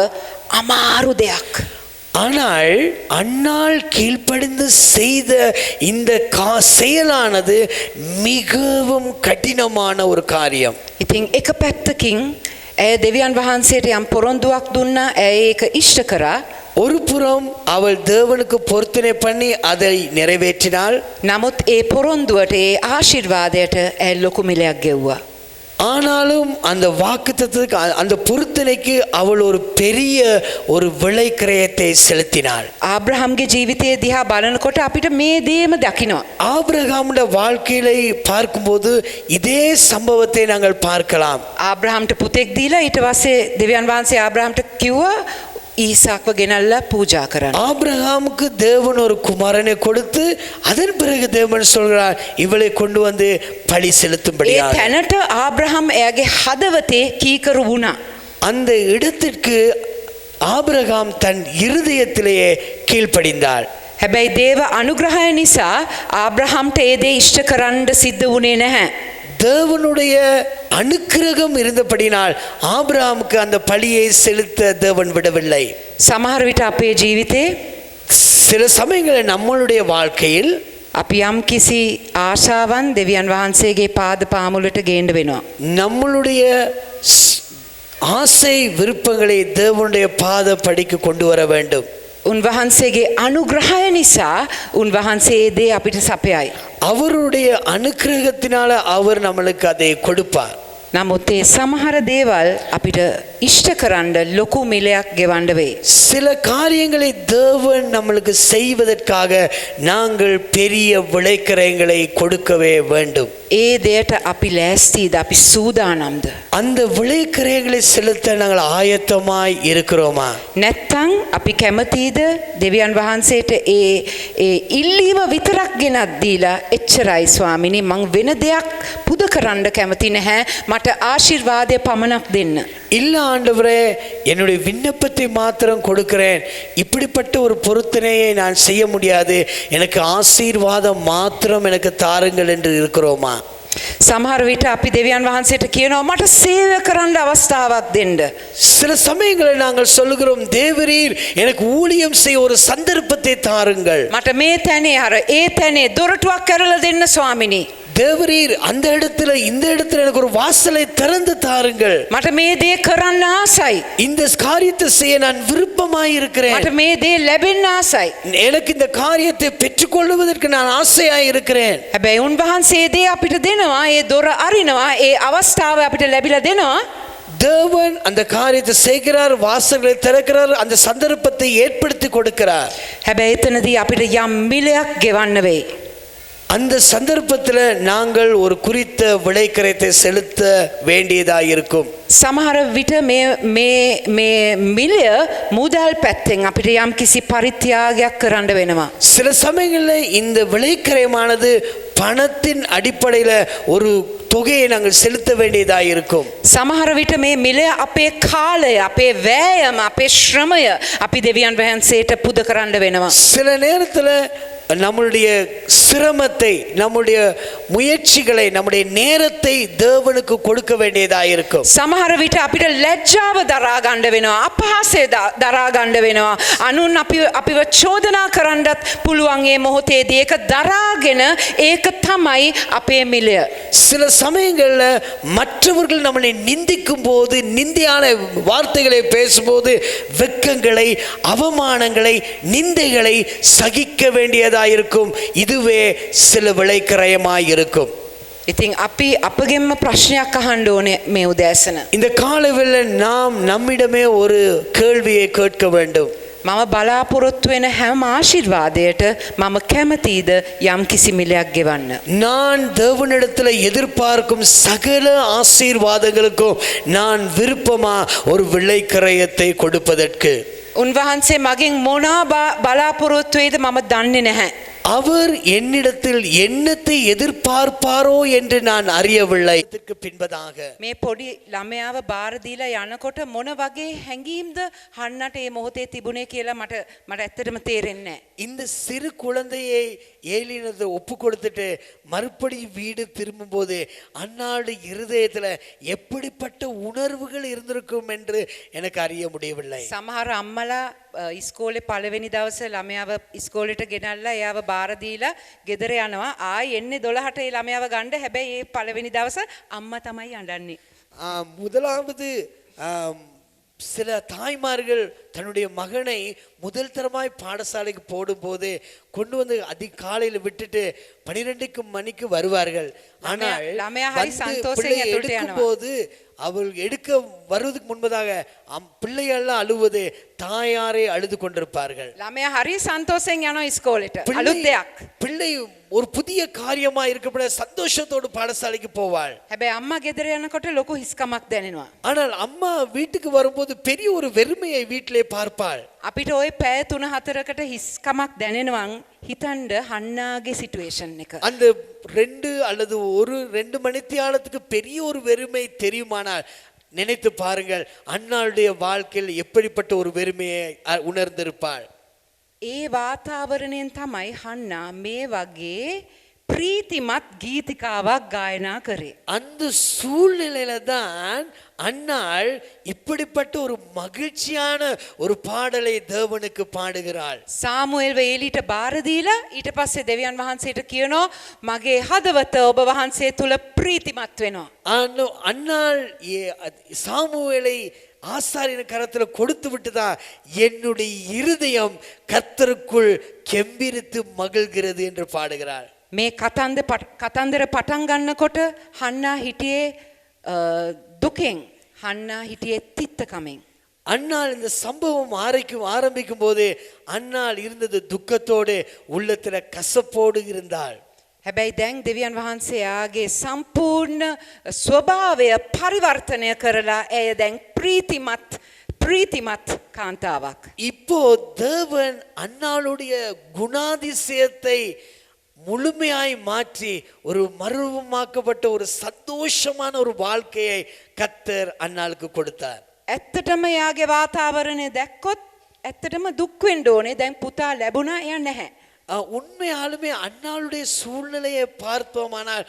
අමාරු දෙයක්. ஆனால் அன்னாள் கீழ்ப்படிந்து செய்த இந்த செயலானது மிகவும் கடினமான ஒரு காரியம். ඉතින් එක පැත්තකින් ඇය දෙවියන් වහන්සේට යම් පොරොන්දුවක් දුන්නා. ඇය ඒක ඉෂ්ට කරා. ஒரு புறம் அவள் தேவனுக்கு பொருத்தனை பண்ணி அதை நிறைவேற்றினாள். නමුත් ඒ පොරොන්දුවට ඒ ආශිර්වාදයට ඇය ලොකු මිලයක් ගෙව්වා. ஆனாலும் அந்த வாக்குத்தத்தத்துக்கு அந்த பொருத்தனைக்கு அவள் ஒரு பெரிய ஒரு விலை கிரயத்தை செலுத்தினாள். ආබ්‍රහම්ගේ ජීවිතයේ දිහා බලනකොට අපිට මේ දේම දකිනවා. ஆபிரகாமுடைய வாழ்க்கையை பார்க்கும்போது இதே சம்பவத்தை நாங்கள் பார்க்கலாம். ආබ්‍රහම්ට පුතෙක් දීලා ඊට පස්සේ දෙවියන් වහන්සේ ආබ්‍රහම්ට කිව්වා ஈசாக்ව ගෙනල්ලා பூஜா කරන්න. ஆபிரகாமுக்கு தேவன் ஒரு குமாரனை கொடுத்து அதன் பிறகு தேவன் சொல்கிறார் இவளை கொண்டு வந்து பலி செலுத்தும்படியாக. ඒ තැනට ආබ්‍රහම් එයාගේ හදවතේ කීකරු වුණා. அந்த இடத்திற்கு ஆபிரகாம் தன் இருதயத்திலேயே கீழ்ப்படிந்தாள். හැබැයි දේව අනුග්‍රහය නිසා ආබ්‍රහම්ට ඒ දේ ඉෂ්ට කරන්න සිද්ධ වුණේ නැහැ. தேவனுடைய அனுக்கிரகம் இருந்தபடினால் ஆபிரகாமுக்கு அந்த பலியை செலுத்த தேவன் விடவில்லை. සමහර විට අපේ ජීවිතේ சில சமயங்களில் நம்மளுடைய வாழ்க்கையில் අපි යම් කිසි ආශාවන් දෙවියන් වහන්සේගේ පාද පාමුලට ගේන්න වෙනවා. நம்மளுடைய ஆசை விருப்பங்களை தேவனுடைய பாத படிக்கு கொண்டு வர வேண்டும். උන්වහන්සේගේ අනුග්‍රහය නිසා උන්වහන්සේ ඒ දේ අපිට සපයයි. அவருடைய அனுக்கிரகத்தினால அவர் நம்மளுக்கு அதை கொடுப்பார். නමුත් ඒ සමහර දේවල් අපිට ඉෂ්ට කරන්න ලොකු මිලයක් ගෙවන්න වෙයි. சில காரியங்களை தேவன் நம்மளுக்கு செய்வதற்காக நாங்கள் பெரிய விளைக்கரைகளை கொடுக்கவே வேண்டும். ඒ දෙයට අපි ලෑස්තිද අපි සූදානම්ද? அந்த விளைக்கரைகளை செலுத்த நாங்கள் ஆயத்தமாய் இருக்கிறோமா? නැත්තම් අපි කැමතිද දෙවියන් වහන්සේට ඒ ඉල්ලීම විතරක් ගෙනත් දීලා එච්චරයි ස්වාමිනී මං වෙන දෙයක් පුද කරන්න කැමති නැහැ මට ආශිර්වාදය පමණක් දෙන්න. இல்ல ஆண்டவரே, என்னுடைய விண்ணப்பத்தை மாத்திரம் கொடுக்கிறேன், இப்படிப்பட்ட ஒரு பொருத்தனையை நான் செய்ய முடியாது, எனக்கு ஆசீர்வாதம் மாத்திரம் எனக்கு தாருங்கள் என்று இருக்கிறோமா? සමහර විට අපි දෙවියන් වහන්සේට කියනවා මට සේවය කරන්න අවස්ථාවක් දෙන්න. சில சமயங்களில் நாங்கள் சொல்லுகிறோம், தேவரீர் எனக்கு ஊழியம் செய்ய ஒரு சந்தர்ப்பத்தை தாருங்கள். මට මේ තැනේ අර ඒ තැනේ දොරටුවක් කරලා දෙන්න ස්වාමිනී. தேவரீர் அந்த இடத்துல இந்த இடத்துல எனக்கு ஒரு வாசலை திறந்து தாருங்கள். මට මේ දේ කරන්න ආසයි. இந்த காரியத்தை செய்ய நான் விருப்பமாய் இருக்கிறேன். මට මේ දේ ලැබෙන්න ආසයි. எனக்கு இந்த காரியத்தை பெற்றுக்கொள்வதற்கு நான் ஆசையாய் இருக்கிறேன். හැබැයි උන්වහන්සේ දේ අපිට දෙනවා, ඒ දොර අරිනවා, ඒ අවස්ථාව අපිට ලැබිලා දෙනවා. தேவன் அந்த காரியத்தை செய்கிறார், வாசல்களை திறக்கிறார், அந்த சந்தர்ப்பத்தை ஏற்படுத்தி கொடுக்கிறார். හැබැයි එතනදී අපිට යම් මිලයක් ගෙවන්න වෙයි. அந்த சந்தர்ப்பத்தில் நாங்கள் ஒரு குறித்த விளைக்கரைத்தை செலுத்த வேண்டியதாக இருக்கும். සමහර විට මේ මිලය මුදල් පැත්තෙන් අපිට යම් කිසි පරිත්‍යාගයක් කරන්න වෙනවා. சில சமயங்களில் இந்த விளைக்கரைமானது பணத்தின் அடிப்படையில் ஒரு தொகையை நாங்கள் செலுத்த வேண்டியதாக இருக்கும். සමහර විට මේ මිලය අපේ කාලය, අපේ වෑයම, අපේ ශ්‍රමය අපි දෙවියන් වහන්සේට පුද කරන්න වෙනවා. சில நேரத்தில் நம்முடைய சிரமத்தை, நம்முடைய முயற்சிகளை, நம்முடைய நேரத்தை தேவனுக்கு கொடுக்க வேண்டியதாக இருக்கும். සමහර විට අපිට ලැජ්ජාව දරා ගන්න වෙනවා, අපහාසය දරා ගන්න වෙනවා. අනුන් අපිව චෝදනා කරන්නත් පුළුවන් ඒ මොහොතේදී. ඒක දරාගෙන ඒක තමයි අපේ මිලය. சில சமயங்களில் மற்றவர்கள் நம்மளை நிந்திக்கும் போது, நிந்தையான வார்த்தைகளை பேசும்போது வெட்கங்களை, அவமானங்களை, நிந்தைகளை சகிக்க வேண்டியதாக இருக்கும். இதுவே சில விளைக்கரையமாய் இருக்கும். ඉතින් අපි අපගෙන්ම ප්‍රශ්නයක් අහන්න ඕනේ මේ උදෑසන. இந்த காலவெளியில் நாம் நம்மிடமே ஒரு கேள்வியை கேட்க வேண்டும். මම බලාපොරොත්තු වෙන හැම ආශිර්වාදයට මම කැමතිද යම් කිසි මිලයක් ගෙවන්න. நான் தேவனிடத்தில் எதிர்பார்க்கும் சகல ஆசீர்வாதங்களுக்கும் நான் விருப்பமா ஒரு விளைக்கரையத்தை கொடுப்பதற்கு. උන්වහන්සේ මගෙන් මොනා බලාපොරොත්තු වේද මම දන්නේ නැහැ. அவர் என்னிடத்தில் என்னத்தை எதிர்பார்ப்பாரோ என்று நான் அறியவில்லை. இதற்கு பின்பதாக මේ පොඩි ළමයාව බාර දීලා යනකොට මොන වගේ හැඟීම්ද හන්නට මේ මොහොතේ තිබුණේ කියලා මට ඇත්තටම තේරෙන්නේ නැහැ. இந்த சிறு குழந்தையை ஏலினதை ஒப்பு கொடுத்துட்டு மறுபடியும் வீடு திரும்பும்போது அன்னாடு இருதயத்துல எப்படிப்பட்ட உணர்வுகள் இருந்திருக்கும் என்று எனக்கு அறிய முடியவில்லை. සමහර අම්මලා ඉස්කෝලේ පළවෙනි දවසේ ළමයාව ඉස්කෝලේට ගෙනල්ලා එයාව බාර දීලා ගෙදර යනවා. ආයි එන්නේ 12ට ඒ ළමයාව ගන්න. හැබැයි ඒ පළවෙනි දවස අම්මා තමයි අඬන්නේ. முதலாவது சில தாய்மார்கள் தன்னுடைய மகனை முதல் தரமாய் பாடசாலைக்கு போடும்போது கொண்டு வந்து அதிகாலையில் விட்டுட்டு 12 மணிக்கு வருவார்கள். ஆனால் எடுக்கும் போது அவள் எடுக்க வருவதற்கு முன்பதாக பிள்ளைகள்லாம் அழுவது தாயாரே அழுது கொண்டிருப்பார்கள். பிள்ளை ஒரு புதிய காரியமா இருக்கப்பட சந்தோஷத்தோடு பாடசாலைக்கு போவாள். ஆனால் அம்மா வீட்டுக்கு வரும்போது பெரிய ஒரு வெறுமையை வீட்டிலே பார்ப்பாள். අපිට ওই පැය 3-4කට හිස්කමක් දැනෙනවා හිතන්න හන්නාගේ සිටුේෂන් එක. அந்த 2 அல்லது 1-2 மணித்தியாலத்துக்கு பெரிய ஒரு வெறுமை தெரியுமானால் நினைத்து பாருங்கள், அன்னாளுடைய வாழ்க்கையில் எப்படிப்பட்ட ஒரு வெறுமையை உணர்ந்திருப்பாள். ඒ වාතාවරණයෙන් තමයි හන්නා මේ වගේ ප්‍රීතිමත් ගීතිකාවක් ගායනා කරේ. அந்த சூழ்நிலையில தான் அன்னாள் இப்படிப்பட்ட ஒரு மகிழ்ச்சியான ஒரு பாடலை தேவனுக்கு பாடுகிறாள். සාමුවෙල්ව ඒලිට බාර දීලා ඊට පස්සේ දෙවියන් වහන්සේට කියනවා මගේ හදවත ඔබ වහන්සේ තුල ප්‍රීතිමත් වෙනවා. அன்னாள் சாமுவேலை ஆசாரியன் கரத்துல கொடுத்து விட்டுதான் என்னுடைய இருதயம் கர்த்தருக்குள் கெம்பீரித்து மகிழ்கிறது என்று பாடுகிறாள். මේ කතන්දර පටන් ගන්නකොට හන්නා හිටියේ දුකෙන්, හන්නා හිටියේ තිත්තකමෙන්. அன்னாள் இந்த சம்பவம் ஆரம்பிக்கும் போது அன்னாள் இருந்தது துக்கத்தோடு உள்ளத்துல கசப்போடு இருந்தாள். හැබැයි දැන් දෙවියන් වහන්සේ ආගේ සම්පූර්ණ ස්වභාවය පරිවර්තනය කරලා ඇය දැන් ප්‍රීතිමත් කාන්තාවක්. இப்போ தேவன் அன்னாளுடைய குணாதிசயத்தை முழுமையாய் மாற்றி ஒரு மறுரூபமாக்கப்பட்ட ஒரு சந்தோஷமான ஒரு வாழ்க்கையை கர்த்தர் அன்னாளுக்கு கொடுத்தார். ඇත්තටම යාගේ වාතාවරණය දැක්කොත් ඇත්තටම දුක් වෙන්න ඕනේ. දැන් පුතා ලැබුණා එයා නැහැ. உண்மையாலுமே அன்னாளுடைய சூழ்நிலையை பார்த்தோமானால்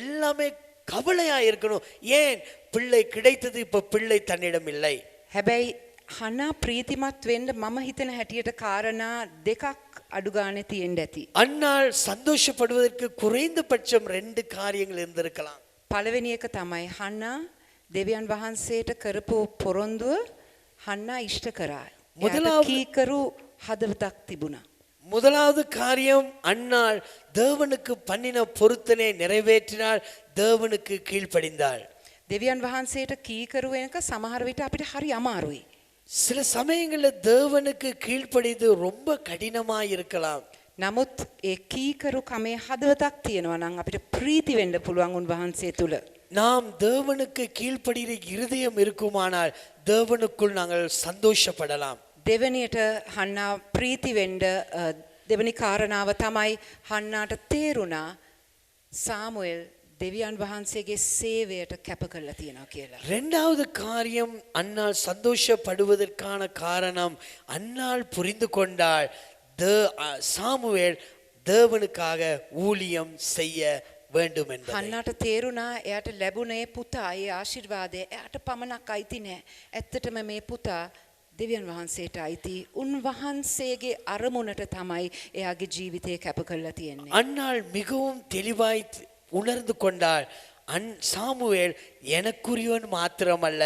எல்லாமே கவலையா இருக்கணும். ஏன் பிள்ளை கிடைத்தது, இப்ப பிள்ளை தன்னிடம் இல்லை. හැබැයි හනා ප්‍රීතිමත් වෙන්න මම හිතන හැටියට කාරණා දෙකක් අඩු ගානේ තියෙන්න ඇති. அன்னாள் சந்தோஷப்படுவதற்கு குறைந்தபட்சம் 2 காரியங்கள் இருந்திருக்கலாம். පළවෙනි එක තමයි හනා දෙවියන් වහන්සේට කරපු පොරොන්දුව හන්නා ඉෂ්ට කරා. முதலாவது කීකරු හදවතක් තිබුණා. முதலாவது காரியம், அன்னாள் தேவனுக்கு பண்ணின பொருத்தனை நிறைவேற்றினாள், தேவனுக்கு கீழ்ப்படிந்தாள். දෙවියන් වහන්සේට කීකරු වෙනක සමහර විට අපිට හරි අමාරුයි. சில சமயங்களில் தேவனுக்கு கீழ்ப்படிது ரொம்ப கடினமாக இருக்கலாம். නමුත් ඒ කීකරු කමේ හදවතක් තියෙනවා නම් අපිට ප්‍රීති වෙන්න පුළුවන් උන්වහන්සේ තුල. நாம் தேவனுக்கு கீழ்ப்படிகிற இருதயம் இருக்குமானால் தேவனுக்குள் நாங்கள் சந்தோஷப்படலாம். දෙවැනියට හන්නා ප්‍රීති වෙන්න දෙවැනි කාරණාව තමයි හන්නාට තේරුණා සාමුවෙල් දෙවියන් වහන්සේගේ සේවයට කැප කරලා තියෙනවා කියලා. இரண்டாவது காரியம், அன்னாள் சந்தோஷப்படுவதற்கான காரணம், அன்னாள் புரிந்து கொண்டாள் சாமுவேல் தேவனுக்காக ஊழியம் செய்ய வேண்டும் என்பதை. හන්නාට තේරුණා එයාට ලැබුණේ පුතා ඒ ආශිර්වාදය එයාට පමණක් අයිති නෑ. ඇත්තටම මේ පුතා දෙවියන් වහන්සේට අයිති. උන්වහන්සේගේ අරමුණට තමයි එයාගේ ජීවිතය කැප කරලා තියෙන්නේ. அன்னாள் மிகவும் தெளிவாய் உணர்ந்து கொண்டாள், சாமுவேல் எனக்குரியவன் மாத்திரமல்ல,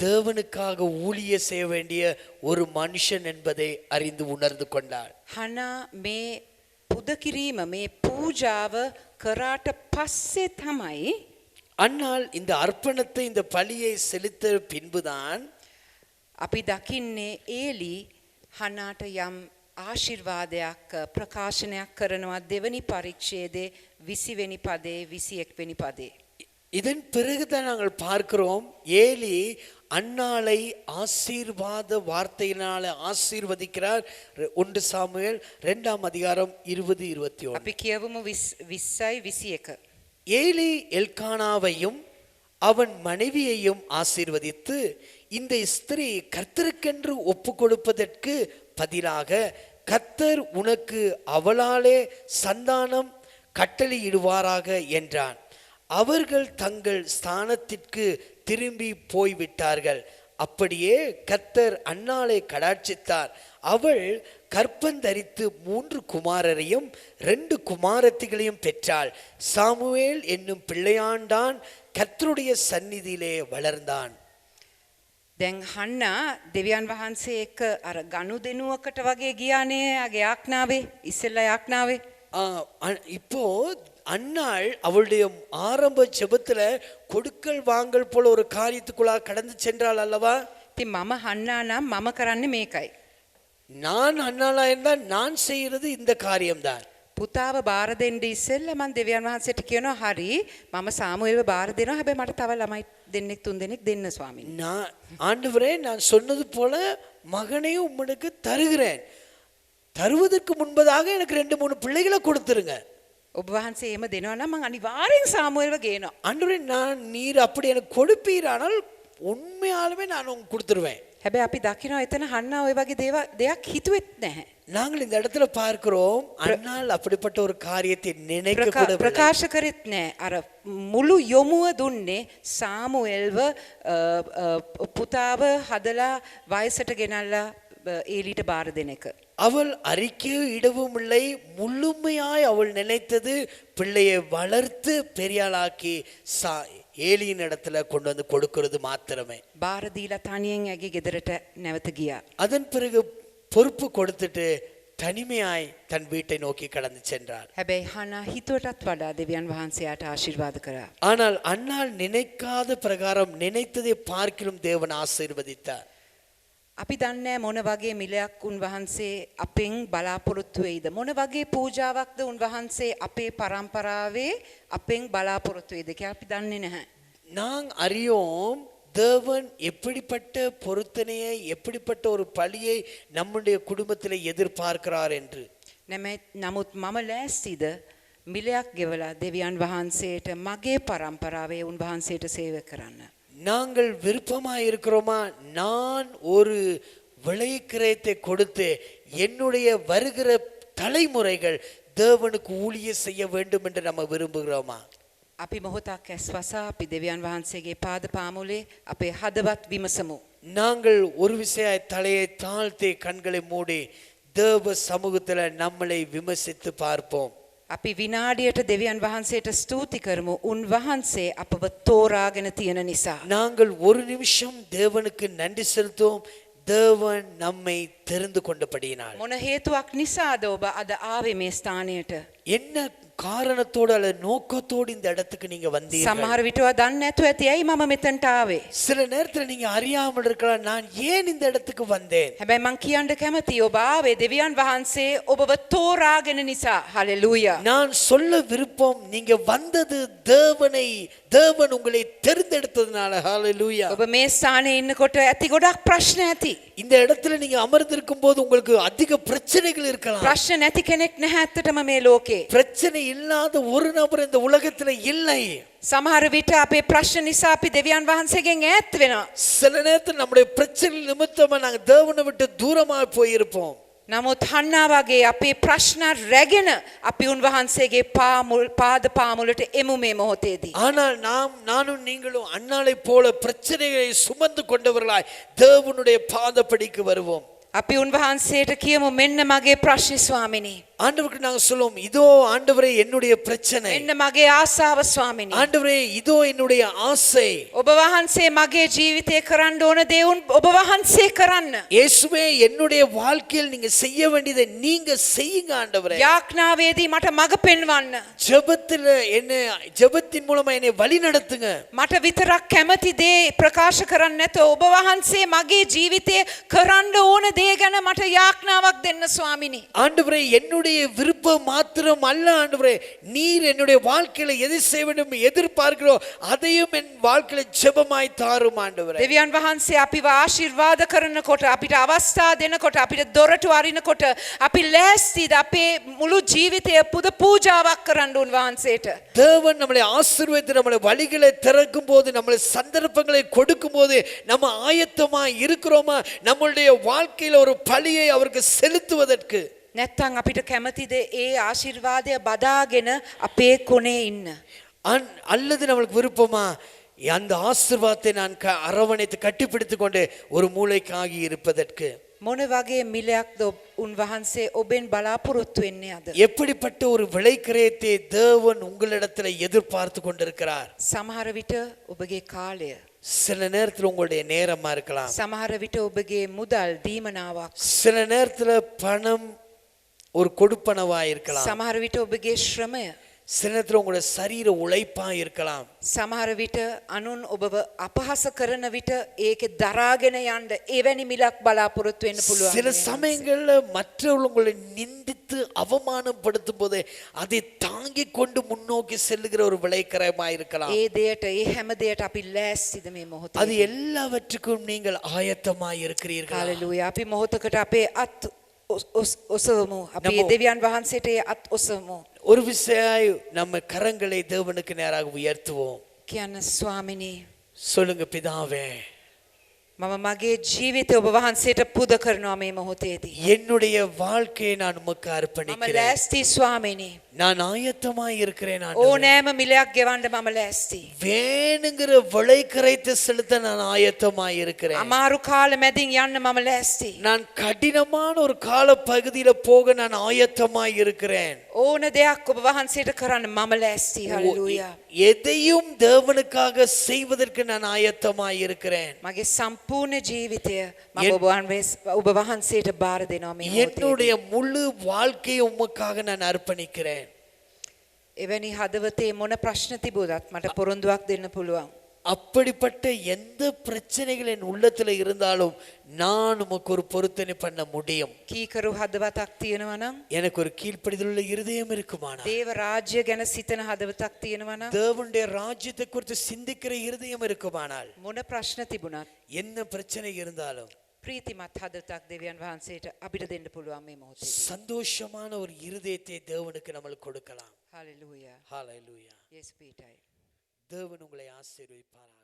தேவனுக்காக ஊழிய செய்ய வேண்டிய ஒரு மனுஷன் என்பதை அறிந்து உணர்ந்து கொண்டாள். හනා මේ පුද කිරීම මේ පූජාව කරාට පස්සේ තමයි அன்னாள் இந்த அர்ப்பணத்தை, இந்த பலியை செலுத்த பின்புதான் අපි දකින්නේ ඒලි හනාට යම් ආශිර්වාදයක් ප්‍රකාශනයක් කරනවා දෙවනි පරීක්ෂේදේ 20 වෙනි පදේ 21 වෙනි පදේ. இதன் பிறகுதான் நாங்கள் பார்க்கிறோம், ஏலி அன்னாளை ஆசீர்வாத வார்த்தையினால ஆசீர்வதிக்கிறார். 1 சாமுவேல் 2ஆம் அதிகாரம் 20-21. අපි කියවමු 20-21. ஏலி எல்கானாவையும் அவன் மனைவியையும் ஆசீர்வதித்து, இந்த ஸ்திரீ கர்த்தருக்கென்று ஒப்பு கொடுப்பதற்கு பதிலாக கர்த்தர் உனக்கு அவளாலே சந்தானம் கட்டளையிடுவாராக என்றான். அவர்கள் தங்கள் ஸ்தானத்திற்கு திரும்பி போய்விட்டார்கள். அப்படியே கர்த்தர் அன்னாளை கடாட்சித்தார். அவள் கற்பந்தரித்து 3 குமாரரையும் 2 குமாரத்திகளையும் பெற்றாள். சாமுவேல் என்னும் பிள்ளையாண்டான் கர்த்தருடைய சந்நிதியிலே வளர்ந்தான். දැන් හන්නා දෙවියන් වහන්සේ එක්ක අර ගනුදෙනුවකට වගේ ගියානේ ආගේ යාඥාවේ ඉස්සෙල්ලා යාඥාවේ. இப்போ அன்னாள் அவளுடைய ஆரம்ப ஜெபத்துல கொடுக்கல் வாங்கல் போல ஒரு காரியத்துக்குள்ளா கடந்து சென்றாள் அல்லவா? ඉතින් මම හන්නා නම් මම කරන්නේ මේකයි. நான் அன்னாளா இருந்தால் நான் செய்யறது இந்த காரியம்தான். පුතාව බාර දෙන්න ඉස්සෙල්ලා මම දෙවියන් වහන්සේට කියනවා හරි මම සාමුවෙල්ව බාර දෙනවා හැබැයි මට තව ළමයි දෙන්නෙක් 3 දෙනෙක් දෙන්න ස්වාමීනි. நான் ஆண்டவரே, நான் சொன்னது போல மகனையும் உம்முக்கு தருகிறேன். தருவதற்கு முன்பதாக எனக்கு 2-3 பிள்ளைகளை கொடுத்துருங்க. ඔබ වහන්සේ එහෙම දෙනවා නම් මම අනිවාර්යෙන් සාමුවෙල්ව ගේනවා. ஆண்டவரே, நான் நீர் அப்படி எனக்கு கொடுப்பீரானால் உண்மையாலுமே நான் உங்களுக்கு கொடுத்துருவேன். හැබැයි අපි දකිනවා එතන හන්නා ওই වගේ දෙයක් හිතුවෙත් නැහැ. நாங்கள் இந்த இடத்துல பார்க்கிறோம் அண்ணால் அப்படிப்பட்ட ஒரு காரியத்தை நினைக்க கூட ප්‍රකාශ කරෙත් නෑ අර මුළු යොමුව දුන්නේ සාමුවෙල්ව පුතාව හදලා වයසට ගෙනල්ලා ඒලිට බාර දෙන එක. அவள் அறிக்கையோ இடவும் இல்லை, முழுமையாய் அவள் நினைத்தது பிள்ளையை வளர்த்து பெரியாளாக்கி ஏலியின் இடத்துல கொண்டு வந்து கொடுக்கிறது மாத்திரமே. බාර දීලා තනියෙන් ඇගේ ගෙදරට නැවත ගියා. அதன் பிறகு பொறுப்பு கொடுத்துட்டு தனிமையாய் தன் வீட்டை நோக்கி கடந்து சென்றார். හැබැයි හනා හිතුවටත් වඩා දෙවියන් වහන්සේට ආශිර්වාද කරා. ஆனால் அன்னாள் நினைக்காத பிரகாரம் நினைத்ததை பார்க்கிலும் தேவன் ஆசீர்வதித்தார். අපි දන්නේ මොන වගේ මිලයක් උන්වහන්සේ අපෙන් බලාපොරොත්තු වෙයිද, මොන වගේ පූජාවක්ද උන්වහන්සේ අපේ පරම්පරාවේ අපෙන් බලාපොරොත්තු වෙයිද කියලා අපි දන්නේ නැහැ. நாம் அறியோம் தேவன் எப்படிப்பட்ட பொருத்தனையை எப்படிப்பட்ட ஒரு பலியை நம்முடைய குடும்பத்தில் எதிர்பார்க்கிறார் என்று. නමුත් මම ලෑස්තිද මිලයක් ගෙවලා දෙවියන් වහන්සේට මගේ පරම්පරාවේ උන්වහන්සේට සේවය කරන්න. நாங்கள் விருப்பமாக இருக்கிறோமா? நான் ஒரு விளைக்கிரயத்தை கொடுத்து என்னுடைய வருகிற தலைமுறைகள் தேவனுக்கு ஊழியம் செய்ய வேண்டும் என்று நம்ம விரும்புகிறோமா? අපි මොහොතක් ඇස් වසා අපි දෙවියන් වහන්සේගේ පාද පාමුලේ අපේ හදවත් විමසමු. நாங்கள் ஒரு விஷய தலையை தாழ்த்தி கண்களை மூடி தேவ சமூகத்தில் நம்மளை விமர்சித்து பார்ப்போம். අපි විනාඩියට දෙවියන් වහන්සේට ස්තුති කරමු උන්වහන්සේ අපව තෝරාගෙන තියෙන නිසා. நாங்கள் ஒரு நிமிஷம் தேவனுக்கு நன்றி செலுத்துவோம், தேவன் நம்மை தெரிந்து கொண்டபடியினால். මොන හේතුවක් නිසාද ඔබ අද ආවේ මේ ස්ථානයට? என்ன காரணத்தோடு அல்லது நோக்கத்தோடு இந்த இடத்துக்கு நீங்க வந்தீங்க? සමහර විටව දන්නේ නැතුව ඇති ඇයි මම මෙතනට ආවේ. சில நேரத்துல நீங்க அறியாமல் இருக்கலாம் நான் ஏன் இந்த இடத்துக்கு வந்தேன். හැබැයි මං කියන්න කැමතියි ඔබ ආවේ දෙවියන් වහන්සේ ඔබව තෝරාගෙන නිසා. හalleluya. நான் சொல்ல விருப்பம் நீங்க வந்தது தேவன் உங்களை தெரிந்தெடுத்ததனால. ஹalleluya. ඔබ මේ ස්ථානයේ ඉන්නකොට ඇති ගොඩක් ප්‍රශ්න ඇති. இந்த இடத்துல நீங்க அமர்ந்திருக்கும் போது உங்களுக்கு அதிக பிரச்சனைகள் இருக்கலாம். ප්‍රශ්න නැති කෙනෙක් නැහැ ඇත්තටම මේ ලෝකේ. பிரச்சனை இல்லாத ஒரு நபர் இந்த உலகத்துல இல்லை. සමහර විට අපේ ප්‍රශ්න නිසා අපි දෙවියන් වහන්සේගෙන් ඈත් වෙනවා. சில நேரத்தில் நம்முடைய பிரச்சனை நிமித்தமா நாங்க தேவனை விட்டு தூரமா போயிருப்போம். නමුත් හන්නා වගේ අපේ ප්‍රශ්න රැගෙන අපි උන්වහන්සේගේ පාද පාමුලට එමු මේ මොහොතේදී. ஆனால் நானும் நீங்களும் அன்னாளை போல பிரச்சனைகளை சுமந்து கொண்டவர்களாய் தேவனுடைய பாதப்படிக்கு வருவோம். අපි උන්වහන්සේට කියමු මෙන්න මගේ ප්‍රශ්නේ ස්වාමිනී. ஆண்டவருக்கு நாங்க சொல்லுவோம், இதோ ஆண்டவரே என்னுடைய பிரச்சனை, මෙන්න මගේ ආසාව ස්වාමිනී. ஆண்டவரே இதோ என்னுடைய ஆசை, ඔබ වහන්සේ මගේ ජීවිතේ කරන්න ඕන දේ ඔබ වහන්සේ කරන්න. இயேசுவே என்னுடைய வாழ்க்கையில் நீங்க செய்ய வேண்டியதை நீங்க செய்யுங்க ஆண்டவரே. යාඥාවේදී මට මඟ පෙන්වන්න. ஜெபத்தில் என்ன ஜெபத்தின் மூலமா என்னை வழி நடத்துங்க. මට විතරක් කැමති දේ ප්‍රකාශ කරන්න නැතෝ ඔබ වහන්සේ මගේ ජීවිතේ කරන්න ඕන දේ ගැන මට යාඥාවක් දෙන්න ස්වාමිනී. ஆண்டவரே என்னுடைய விருப்பம் மாத்திரம் அல்ல ஆண்டவரே, நீர் என்னுடைய வாழ்க்கையில எதை செய்ய வேண்டும் எதிர்பார்க்கிறோ அதையும் என் வாழ்க்கையில ஜெபமாய் தாரும் ஆண்டவரே. දෙවියන් වහන්සේ අපිව ආශිර්වාද කරනකොට අපිට අවස්ථා දෙනකොට අපිට දොරටු අරිනකොට අපි ලෑස්තිද අපේ මුළු ජීවිතය පුද පූජාවක් කරන්න උන්වහන්සේට. தேவன் நம்மளை ஆசீர்வதித்து நம்மளை வழிகளை திறக்கும் போது நம்மளை சந்தர்ப்பங்களை கொடுக்கும் போது நம்ம ஆயத்தமா இருக்கிறோமா நம்மளுடைய வாழ்க்கையில ஒரு பலியை அவருக்கு செலுத்துவதற்கு? නැත්තම් අපිට කැමතිද ඒ ආශිර්වාදය බදාගෙන අපේ කොනේ ඉන්න? அல்லது நம்மளுக்கு விருப்பமா அந்த ஆசீர்வாதத்தை நான் அரவணைத்து கட்டிப்பிடித்துக் கொண்டு ஒரு மூளைக்காகி இருப்பதற்கு? මොන වගේ මිලයක්ද උන්වහන්සේ ඔබෙන් බලාපොරොත්තු වෙන්නේ අද? எப்படிப்பட்ட ஒரு விளைக்கிரயத்தை தேவன் உங்களிடத்துல எதிர்பார்த்து கொண்டிருக்கிறார்? සමහර විට ඔබගේ කාලය, சில நேரத்தில் உங்களுடைய நேரமா இருக்கலாம், සමහර විට ඔබගේ මුදල් දීමනාවක්, சில நேரத்துல பணம் ஒரு கொடுப்பனவா இருக்கலாம், සමහර විට ඔබගේ ශ්‍රමය, சில நேரத்தில் உங்களுடைய சரீர உழைப்பா இருக்கலாம், සමහර විට අනුන් ඔබව අපහාස කරන විට ඒකේ දරාගෙන යන්න එවැනි මිලක් බලාපොරොත්තු වෙන්න පුළුවන්. சில சமயங்கள்ல மற்றவர்களை நிந்தித்து அவமானப்படுத்தும் போது அதை தாங்கிக் கொண்டு முன்னோக்கி செல்லுகிற ஒரு விளைக்கிரயமா இருக்கலாம். ඒ දෙයට ඒ හැම දෙයට අපි ලෑස්තිද මේ මොහොතේ? அது எல்லாவற்றுக்கும் நீங்கள் ஆயத்தமாய் இருக்கிறீர்கள். හalleluya. අපි මොහොතකට අපේ අත් ඔසවමු. අපි දෙවියන් වහන්සේට අත් ඔසවමු. ஒரு விஷயம் நம்ம கரங்களை தேவனுக்கு நேராக உயர்த்துவோம். කියන්න ස්වාමිනී, சொல்லுங்க, பிதாவே මම මගේ ජීවිතය ඔබ වහන්සේට පුද කරනවා මේ මොහොතේදී. என்னுடைய வாழ்க்கையை நான் உமக்கு මම அர்ப்பணிக்கிறேன். ලෑස්ති ස්වාමිනේ. நான் ஆயத்தமாய் இருக்கிறேன் ஆண்டவரே. ඕනෑම මිලයක් ගෙවන්න මම ලෑස්ති. வேணுங்கிற விலை கரைத்து செலுத்த நான் ஆயத்தமாய் இருக்கிறேன். අමාරු කාල මැදින් යන්න මම ලෑස්ති. நான் கடினமான ஒரு கால பகுதியில போக நான் ஆயத்தமாய் இருக்கிறேன். ඕන දෙයක් ඔබ වහන්සේට කරන්න මම ලෑස්ති. හalleluya. எதையும் தேவனுக்காக செய்வதற்கு நான் ஆயத்தமாய் இருக்கிறேன். මගේ සම්පූර්ණ ජීවිතය මම ඔබ වහන්සේට බාර දෙනවා මේ என்னுடைய මොහොතේදී. முழு வாழ்க்கையை உமக்காக நான் அர்ப்பணிக்கிறேன். එවැනි හදවතේ මොන ප්‍රශ්න තිබුණත් මට පොරොන්දුවක් දෙන්න පුළුවන්. அப்படிப்பட்ட எந்த பிரச்சனைகள் என் உள்ளத்துல இருந்தாலும் நான் உமக்கு ஒரு பொருத்தனை பண்ண முடியும். කීකරු හදවතක් තියෙනවා නම්, எனக்கு ஒரு கீழ்ப்படிதலுள்ள இருதயம் இருக்குமானால், දේව රාජ්‍ය ගැන සිතන හදවතක් තියෙනවා නම්, தேவனுடைய ராஜ்யத்தை குறித்து சிந்திக்கிற இருதயம் இருக்குமானால், මොන ප්‍රශ්න තිබුණත් என்ன பிரச்சனை இருந்தாலும் ප්‍රීතිමත් හදවතක් දෙවියන් වහන්සේට අපිට දෙන්න පුළුවන් මේ මොහොතේදී. சந்தோஷமான ஒரு இருதயத்தை தேவனுக்கு நம்ம கொடுக்கலாம். හalleluya. ஹalleluya. yes පීටයි. தேவன் உங்களை ஆசீர்வதிப்பாராக.